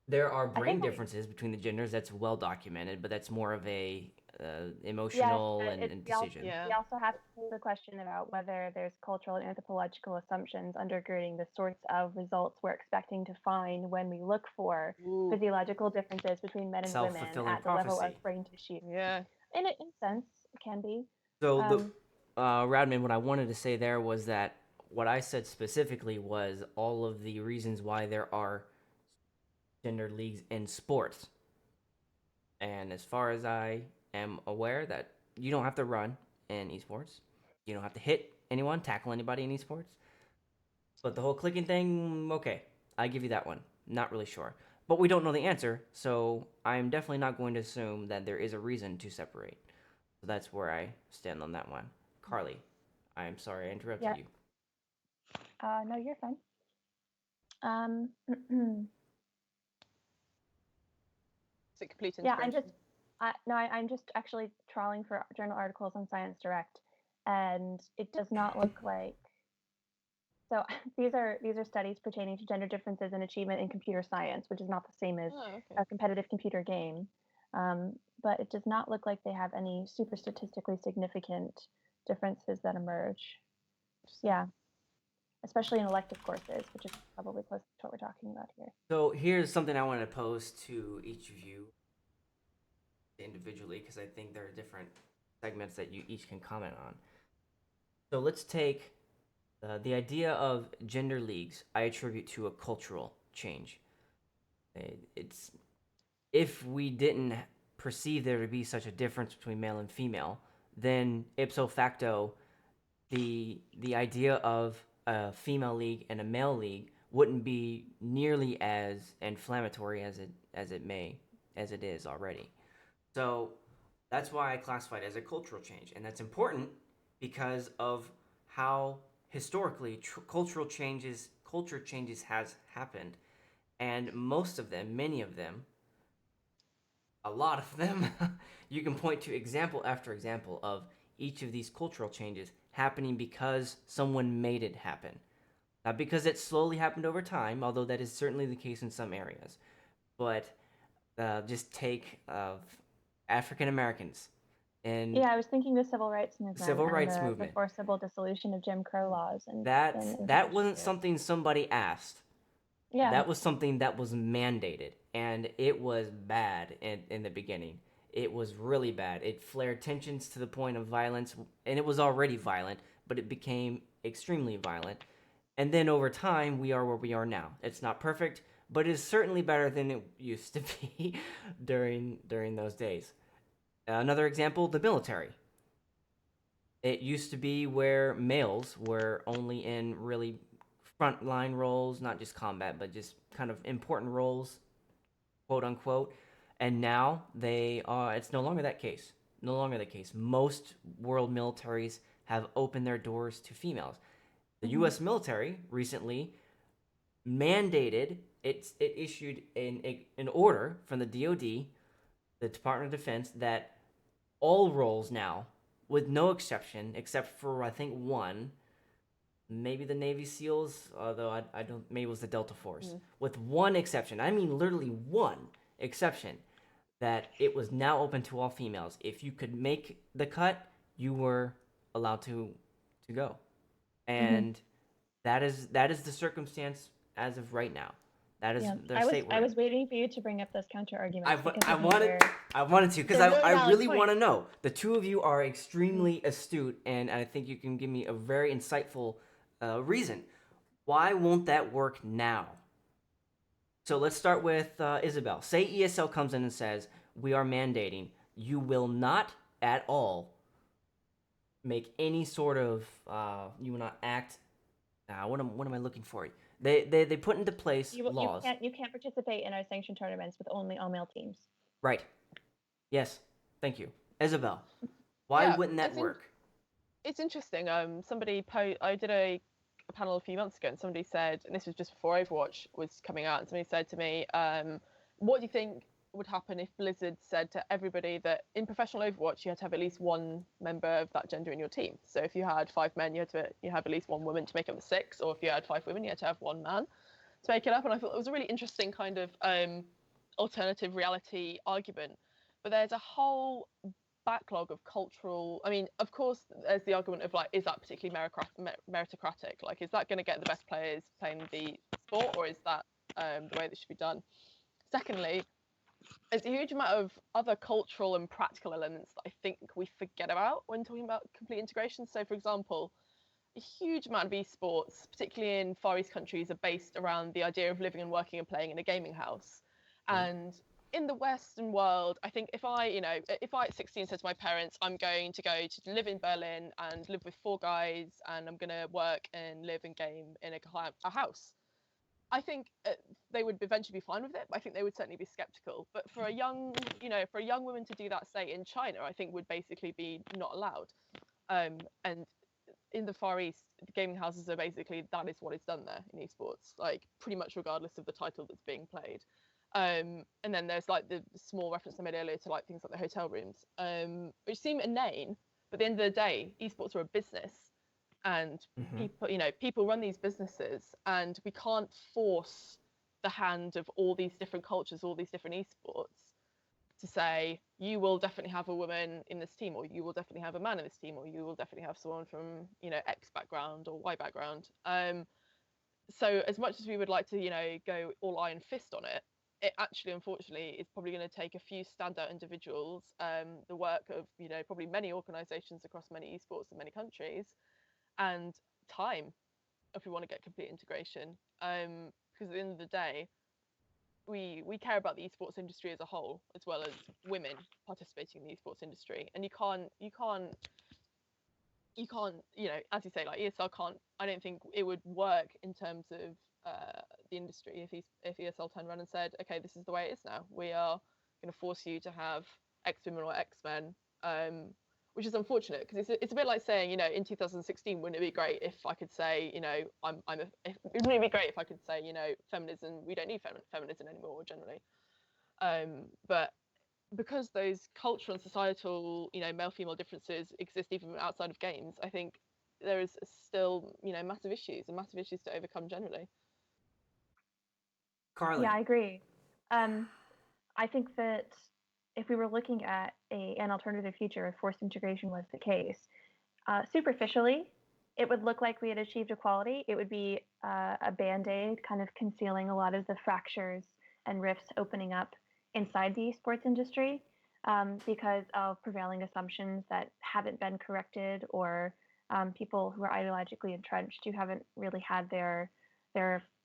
There are I brain think differences between the genders. That's well documented, but that's more of a yes, emotional but and decision. Yeah. we also have to ask the question about whether there's cultural and anthropological assumptions undergirding the sorts of results we're expecting to find when we look for Ooh. physiological differences between men and women Self-fulfilling at the level prophecy. of brain tissue. Yeah. In a sense, it can be. So Um, Radman, what I wanted to say there was that what I said specifically was all of the reasons why there are gender leagues in sports. And as far as I am aware, that you don't have to run in esports, you don't have to hit anyone, tackle anybody in esports. But the whole clicking thing, okay, I give you that one. Not really sure, but we don't know the answer, so I'm definitely not going to assume that there is a reason to separate. So that's where I stand on that one. Carly, I'm sorry I interrupted yeah. you. No, you're fine. It's a complete Yeah, integration. I'm just actually trawling for journal articles on Science Direct, and it does not look like. So these are studies pertaining to gender differences in achievement in computer science, which is not the same as Oh, okay. a competitive computer game. But it does not look like they have any super statistically significant differences that emerge. Yeah, especially in elective courses, which is probably close to what we're talking about here. So here's something I wanted to pose to each of you individually because I think there are different segments that you each can comment on. So let's take the idea of gender leagues. I attribute to a cultural change. It's if we didn't perceive there to be such a difference between male and female, then ipso facto, the idea of a female league and a male league wouldn't be nearly as inflammatory as it is already. So that's why I classify it as a cultural change, and that's important because of how historically culture changes has happened, and most of them, many of them, a lot of them, you can point to example after example of each of these cultural changes happening because someone made it happen. Not because it slowly happened over time, although that is certainly the case in some areas. But just take of African Americans and Yeah, I was thinking the civil rights movement and the movement. forcible dissolution of Jim Crow laws and That and wasn't Yeah. something somebody asked. yeah, That was something that was mandated. and it was bad in the beginning. It was really bad. It flared tensions to the point of violence, and it was already violent, but it became extremely violent. And then over time, we are where we are now. It's not perfect, but it is certainly better than it used to be during those days. Another example, the military. It used to be where males were only in really frontline roles, not just combat, but just kind of important roles, quote unquote. And now they are. It's no longer that case. No longer the case. Most world militaries have opened their doors to females. The Mhm. U.S. military recently mandated it issued an order from the DoD, the Department of Defense, that all roles now, with no exception, except for I think one, maybe the Navy SEALs, although I don't, maybe it was the Delta Force, with one exception. I mean, literally one exception, that it was now open to all females. If you could make the cut, you were allowed to go, Mhm. and that is the circumstance as of right now. That is Yeah, the state we're I in. was waiting for you to bring up those counter arguments because I I think wanted I wanted to because they're really I valid really want points. to know. The two of you are Mhm. extremely astute, and I think you can give me a very insightful reason. Why won't that work now? So let's start with Isabel. Say ESL comes in and says we are mandating you will not at all make any sort of you will not act. What am I looking for? They put into place laws. You can't participate in our sanctioned tournaments with only all male teams. Right. Yes. Thank you, Isabel. Why Yeah, wouldn't that work? it's interesting. I did a panel a few months ago, and somebody said, and this was just before Overwatch was coming out, and somebody said to me, "What do you think would happen if Blizzard said to everybody that in professional Overwatch you had to have at least one member of that gender in your team? So if you had 5 men, you have at least one woman to make up the six, or if you had 5 women, you had to have one man to make it up." And I thought it was a really interesting kind of alternative reality argument. But there's a whole backlog of cultural. I mean, of course, there's the argument of like, is that particularly meritocratic? Like, is that going to get the best players playing the sport, or is that the way that should be done? Secondly, there's a huge amount of other cultural and practical elements that I think we forget about when talking about complete integration. So, for example, a huge amount of esports, particularly in Far East countries, are based around the idea of living and working and playing in a gaming house. And in the Western world, I think if I at 16 said to my parents, I'm going to go to live in Berlin and live with 4 guys, and I'm going to work and live and game in a house, I think they would eventually be fine with it. But I think they would certainly be skeptical. But for a young woman to do that, say in China, I think would basically be not allowed. And in the Far East, the gaming houses are basically, that is what is done there in esports, like pretty much regardless of the title that's being played. And then there's like the small reference I made earlier to like things like the hotel rooms, which seem inane, but at the end of the day, esports are a business, and Mm-hmm. people run these businesses, and we can't force the hand of all these different cultures, all these different esports, to say you will definitely have a woman in this team, or you will definitely have a man in this team, or you will definitely have someone from X background or Y background. So as much as we would like to go all iron fist on it, it actually unfortunately is probably going to take a few standout individuals, the work of probably many organizations across many esports in many countries, and time if we want to get complete integration. Because at the end of the day, we care about the esports industry as a whole, as well as women participating in the esports industry. And you can't, as you say, like ESL can't. I don't think it would work in terms of the industry if ESL turned around and said, okay, this is the way it is now. We are going to force you to have X women or X men. Which is unfortunate, because it's a bit like saying, in 2016, wouldn't it be great if I could say, wouldn't it be great if I could say, feminism, we don't need feminism anymore generally. But because those cultural and societal, male-female differences exist even outside of games, I think there is still, massive issues to overcome generally. Carly. Yeah, I agree. Um, I think that if we were looking at an alternative future if forced integration was the case, superficially, it would look like we had achieved equality. It would be a band aid kind of concealing a lot of the fractures and rifts opening up inside the esports industry because of prevailing assumptions that haven't been corrected, or people who are ideologically entrenched who haven't really had their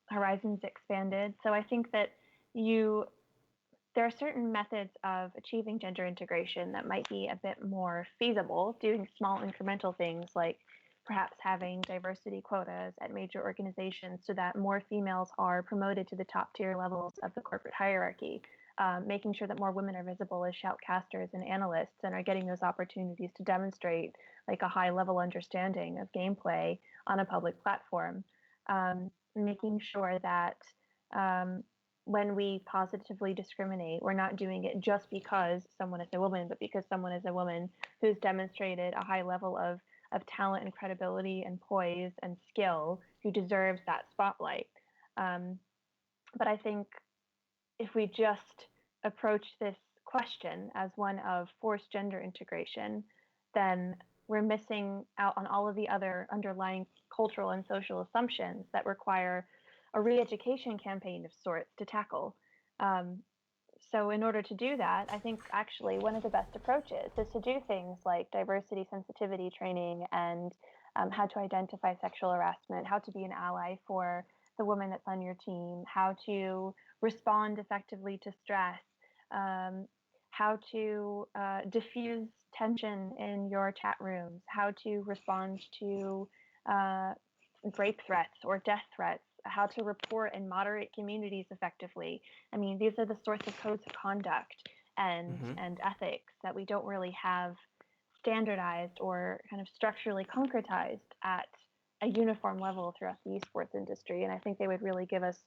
horizons expanded. So I think that there are certain methods of achieving gender integration that might be a bit more feasible, doing small incremental things like perhaps having diversity quotas at major organizations so that more females are promoted to the top tier levels of the corporate hierarchy, making sure that more women are visible as shoutcasters and analysts and are getting those opportunities to demonstrate like a high level understanding of gameplay on a public platform, making sure that when we positively discriminate, we're not doing it just because someone is a woman, but because someone is a woman who's demonstrated a high level of talent and credibility and poise and skill, who deserves that spotlight. But I think if we just approach this question as one of forced gender integration, then we're missing out on all of the other underlying cultural and social assumptions that require a re-education campaign of sorts to tackle. Um, so in order to do that, I think actually one of the best approaches is to do things like diversity sensitivity training and how to identify sexual harassment, how to be an ally for the woman that's on your team, how to respond effectively to stress, how to diffuse tension in your chat rooms, how to respond to uh, rape threats or death threats, how to report and moderate communities effectively. I mean, these are the sorts of codes of conduct and ethics that we don't really have standardized or kind of structurally concretized at a uniform level throughout the esports industry. And I think they would really give us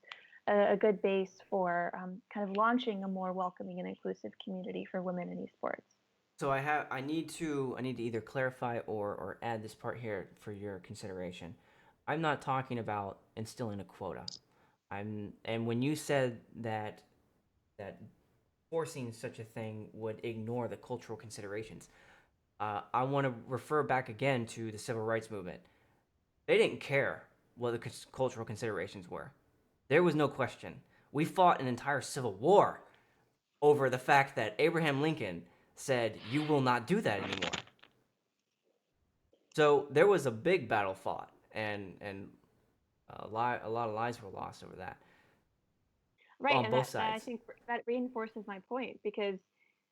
a good base for kind of launching a more welcoming and inclusive community for women in esports. So I need to either clarify or add this part here for your consideration. I'm not talking about instilling a quota. And when you said that forcing such a thing would ignore the cultural considerations, I want to refer back again to the civil rights movement. They didn't care what the cultural considerations were. There was no question. We fought an entire civil war over the fact that Abraham Lincoln said, "You will not do that anymore." So there was a big battle fought, and a lot of lives were lost over that Right, on and both that I sides. think that reinforces my point because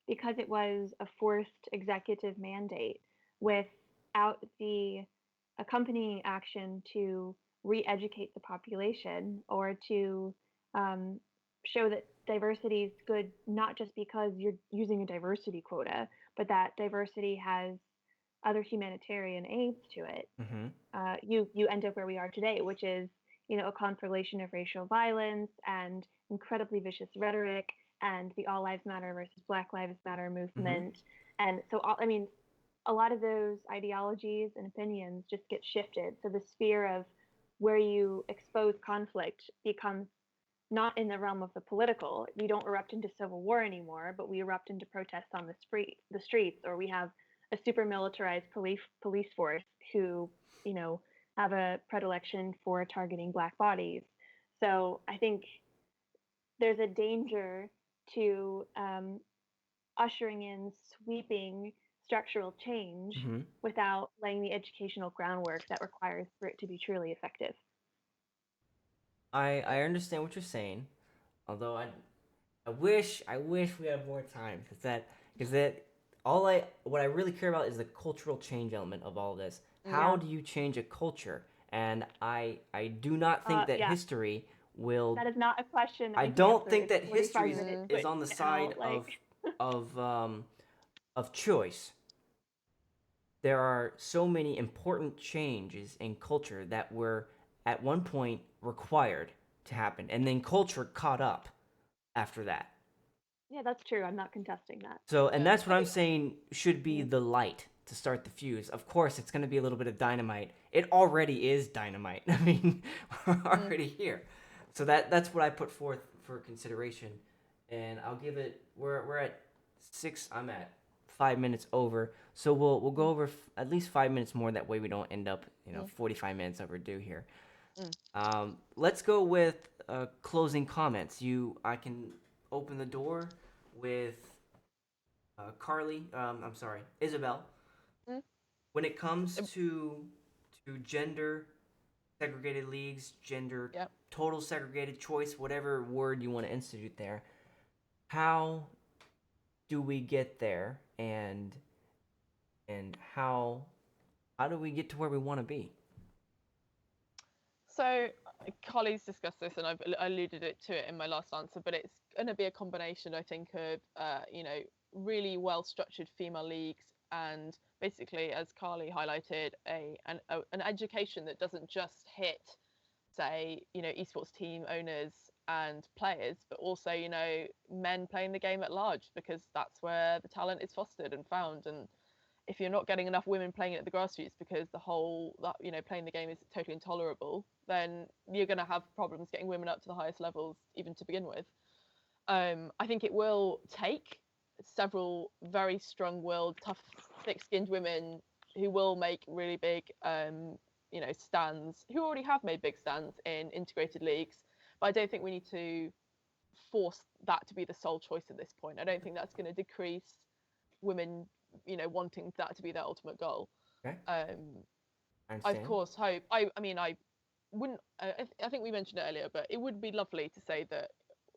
it was a forced executive mandate without the accompanying action to re-educate the population or to um, show that diversity is good not just because you're using a diversity quota, but that diversity has other humanitarian aids to it. Hmm. You end up where we are today, which is a conflagration of racial violence and incredibly vicious rhetoric and the All Lives Matter versus Black Lives Matter Hmm. movement. And so, I mean, a lot of those ideologies and opinions just get shifted. So the sphere of where you expose conflict becomes not in the realm of the political. We don't erupt into civil war anymore, but we erupt into protests on the streets, or we have a super militarized police force who, you know, have a predilection for targeting black bodies. So I think there's a danger to ushering in sweeping structural change Hmm. without laying the educational groundwork that requires for it to be truly effective. I understand what you're saying, although I wish we had more time because that all I what I really care about is the cultural change element of all this. How Yeah. do you change a culture? And I do not think that Yeah. history will. That is not a question that I we can don't answer think in a that history 45-minute is quick on the panel. side Like, of um of choice. There are so many important changes in culture that were at one point required to happen, and then culture caught up after that. yeah, that's true. I'm not contesting that. So, and Yeah, that's what I I'm think. saying should be Mm. the light to start the fuse. Of course, it's going to be a little bit of dynamite. It already is dynamite. I mean, we're Mm, already here. So that's what I put forth for consideration, and I'll give it. We're at 6. I'm at 5 minutes over. So we'll go mm, over at least 5 minutes more. That way we don't end up mm, 45 minutes overdue here. mm. Let's go with closing comments. I can open the door with Carly. I'm sorry, Isabel. Mm. When it comes to gender segregated leagues, gender Yep. total segregated choice, whatever word you want to institute there, how do we get there, and how do we get to where we want to be? So Carly's discussed this, and I've alluded to it in my last answer, but it's going to be a combination, I think, of really well structured female leagues, and basically, as Carly highlighted, an education that doesn't just hit, say, esports team owners and players, but also, men playing the game at large, because that's where the talent is fostered and found. And if you're not getting enough women playing it at the grassroots because playing the game is totally intolerable, then you're going to have problems getting women up to the highest levels even to begin with. I think it will take several very strong-willed, tough, thick-skinned women who will make really big stands, who already have made big stands in integrated leagues, but I don't think we need to force that to be the sole choice at this point. I don't think that's going to decrease women wanting that to be their ultimate goal. Okay. I of course hope, I mean, I wouldn't, I think we mentioned it earlier, but it would be lovely to say that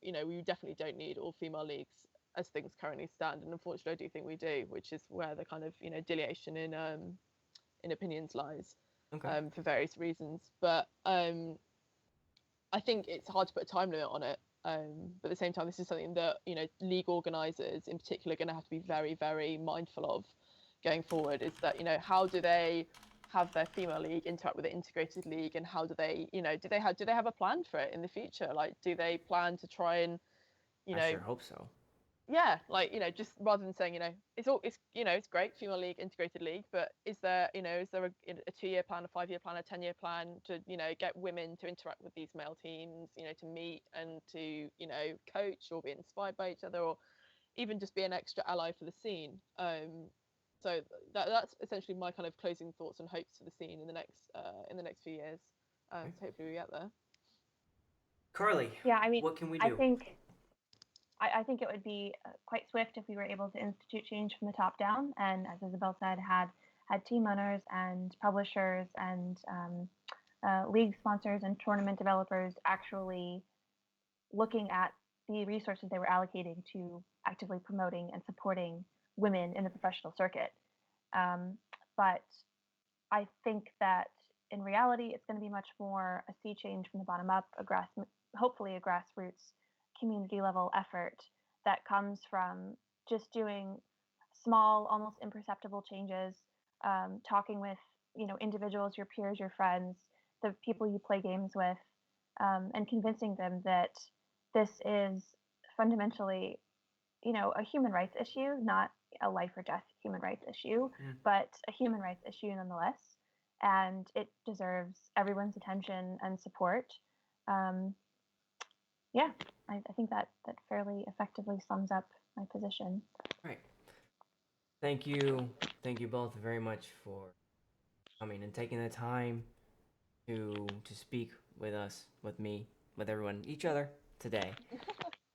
we definitely don't need all female leagues as things currently stand, and unfortunately I do think we do, which is where the kind of delineation in opinions lies. Okay. For various reasons, but I think it's hard to put a time limit on it. But at the same time, this is something that league organisers in particular are going to have to be very, very mindful of going forward. Is that how do they have their female league interact with the integrated league, and how do they do they have a plan for it in the future? Like, do they plan to try and I sure hope so. yeah, like just rather than saying it's great female league, integrated league, but is there a 2-year plan, a 5-year plan, a 10-year plan to get women to interact with these male teams, to meet and to coach or be inspired by each other, or even just be an extra ally for the scene. So that's essentially my kind of closing thoughts and hopes for the scene in the next few years. So hopefully we get there. Carly, Yeah, I mean, what can we I do? think I think it would be quite swift if we were able to institute change from the top down, and as Isabel said, had team owners and publishers and league sponsors and tournament developers actually looking at the resources they were allocating to actively promoting and supporting women in the professional circuit. But I think that in reality, it's going to be much more a sea change from the bottom up, hopefully a grassroots community level effort that comes from just doing small, almost imperceptible changes, talking with individuals, your peers, your friends, the people you play games with, and convincing them that this is fundamentally a human rights issue, not a life or death human rights issue, but a human rights issue nonetheless, and it deserves everyone's attention and support. Yeah, I think that fairly effectively sums up my position. Right. Thank you both very much for coming and taking the time to speak with us, with me, with everyone, each other today.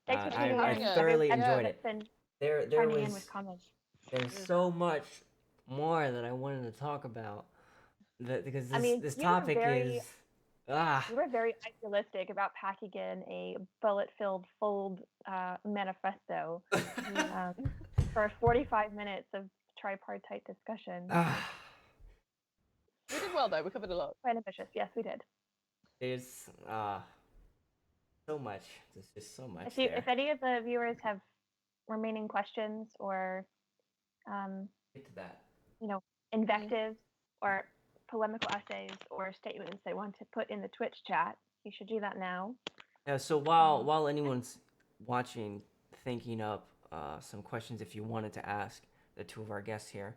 Thanks for tuning I in. thoroughly enjoyed it. There Chiming in was with comments. there's so much more that I wanted to talk about, because this you were topic very, is you were very idealistic about packing in a bullet-filled fold manifesto for 45 minutes of tripartite discussion. We did well though. We covered a lot. Quite ambitious. Yes, we did. There's so much. There's just so much. If any of the viewers have remaining questions or get to that. Invectives or polemical essays or statements they want to put in the Twitch chat, you should do that now. Yeah. So while anyone's watching, thinking up some questions, if you wanted to ask the two of our guests here,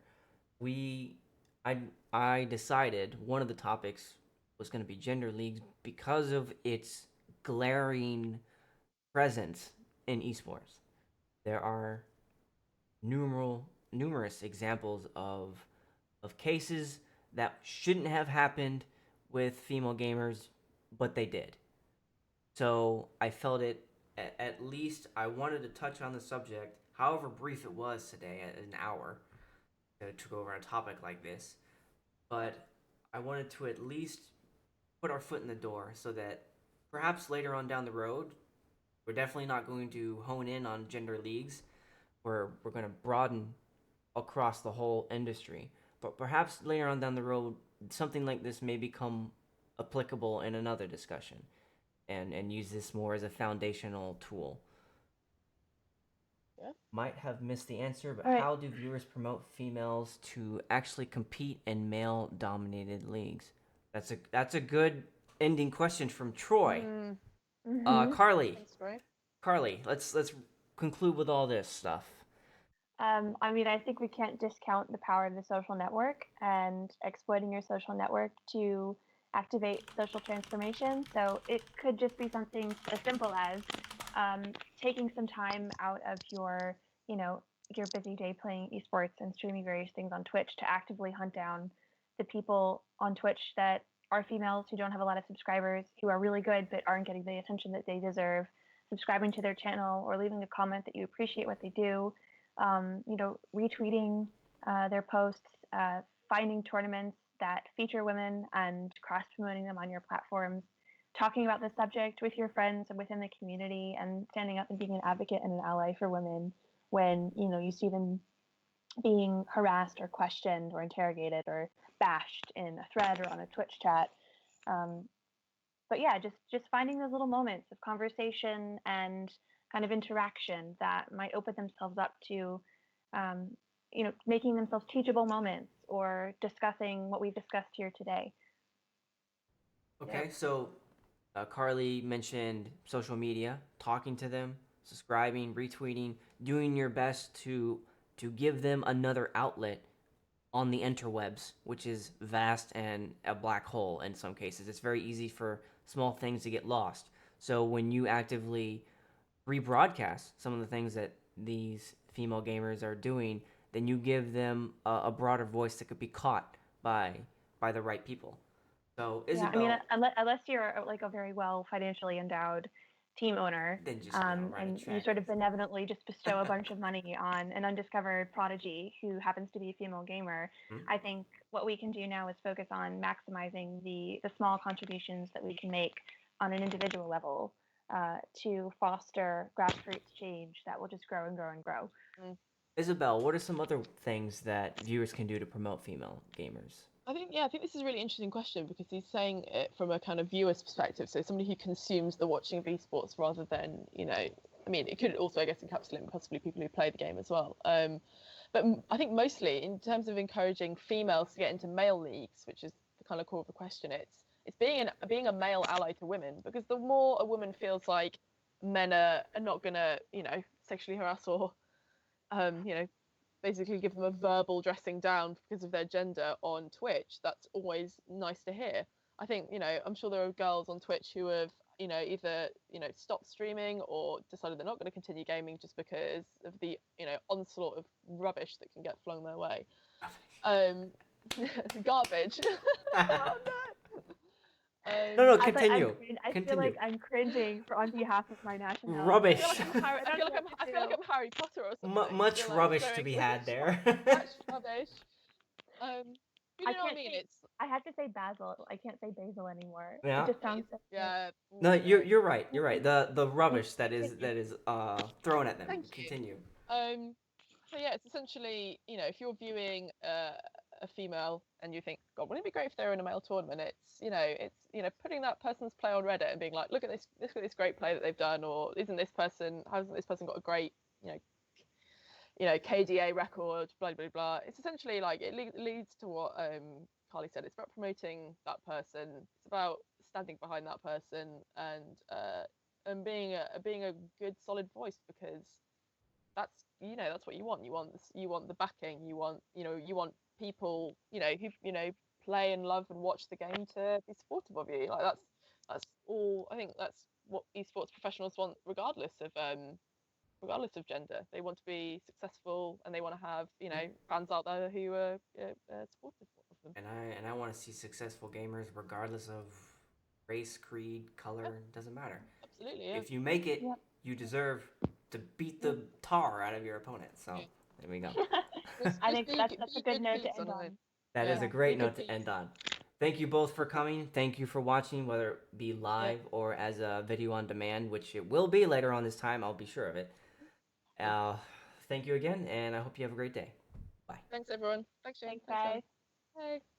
I decided one of the topics was going to be gender leagues because of its glaring presence in esports. There are numerous examples of cases that shouldn't have happened with female gamers, but they did. So I felt it at least I wanted to touch on the subject, however brief it was today, at an hour, to go over a topic like this. But I wanted to at least put our foot in the door so that perhaps later on down the road, we're definitely not going to hone in on gender leagues. We're going to broaden across the whole industry. But perhaps later on down the road, something like this may become applicable in another discussion, and use this more as a foundational tool. Yeah. Might have missed the answer, but All right. how do viewers promote females to actually compete in male dominated leagues? That's a good ending question from Troy. Mm, Carly, thanks, Troy. let's conclude with all this stuff. I mean, I think we can't discount the power of the social network and exploiting your social network to activate social transformation. So it could just be something as simple as taking some time out of you know, your busy day playing esports and streaming various things on Twitch to actively hunt down the people on Twitch that are females who don't have a lot of subscribers, who are really good but aren't getting the attention that they deserve, subscribing to their channel or leaving a comment that you appreciate what they do, you know, retweeting their posts, finding tournaments that feature women and cross promoting them on your platforms, talking about the subject with your friends and within the community, and standing up and being an advocate and an ally for women when you see them being harassed or questioned or interrogated or bashed in a thread or on a Twitch chat. Um, but yeah, just finding those little moments of conversation and kind of interaction that might open themselves up to, um, making themselves teachable moments or discussing what we've discussed here today. Okay, Yep. so Carly mentioned social media, talking to them, subscribing, retweeting, doing your best to give them another outlet on the interwebs, which is vast and a black hole in some cases. It's very easy for small things to get lost. So when you actively rebroadcast some of the things that these female gamers are doing, then you give them a broader voice that could be caught by the right people. So Yeah, I mean, Isabel, unless you're like a very well financially endowed team owner, then just run a and you track. sort of benevolently just bestow a bunch of money on an undiscovered prodigy who happens to be a female gamer, Hmm? I think what we can do now is focus on maximizing the small contributions that we can make on an individual level to foster grassroots change that will just grow and grow and grow. Mm. Isabel, what are some other things that viewers can do to promote female gamers? I think this is a really interesting question because he's saying it from a kind of viewer's perspective. So somebody who consumes the watching of esports rather than, I mean, it could also, I guess, encapsulate possibly people who play the game as well. But I think mostly in terms of encouraging females to get into male leagues, which is the kind of core of the question, it's being a male ally to women, because the more a woman feels like men are not gonna, sexually harass or, basically give them a verbal dressing down because of their gender on Twitch, that's always nice to hear. I think, I'm sure there are girls on Twitch who have, either, stopped streaming or decided they're not going to continue gaming just because of the, onslaught of rubbish that can get flung their way. Um, Garbage. Oh no. No, I feel, continue. I feel Continue. like I'm cringing on behalf of my nationality. Rubbish. I feel like I'm Harry Potter or something. Much rubbish to Showing be had there. much rubbish. You I know what I can't mean? say. I had to say basil. I can't say basil anymore. It Yeah. just sounds so good. Yeah. No, Yeah. you're right. You're right. The rubbish that is thrown at them. Thank you. Continue. So yeah, it's essentially, if you're viewing a female and you think, God, wouldn't it be great if they were in a male tournament? It's putting that person's play on Reddit and being like, look at this great play that they've done, or hasn't this person got a great, KDA record, blah blah blah. It's essentially like it leads to what Carly said. It's about promoting that person. It's about standing behind that person and being a good solid voice, because that's what you want. You want the backing. You want people who play and love and watch the game to be supportive of you. Like that's all. I think that's what esports professionals want, regardless of gender. They want to be successful and they want to have fans out there who are supportive of them. And I want to see successful gamers regardless of race, creed, color, doesn't matter. Absolutely. Yeah. If you make it, Yep. you deserve to beat the tar out of your opponent. So there we go. I think that's a good good note to peeps end on it. on. That is Yeah, a great be good note to peeps. end on. Thank you both for coming. Thank you for watching, whether it be live or as a video on demand, which it will be later on this time. I'll be sure of it. Thank you again, and I hope you have a great day. Bye. Thanks, everyone. Thanks, Shane. Thanks, Thanks, guys. Ben. Bye.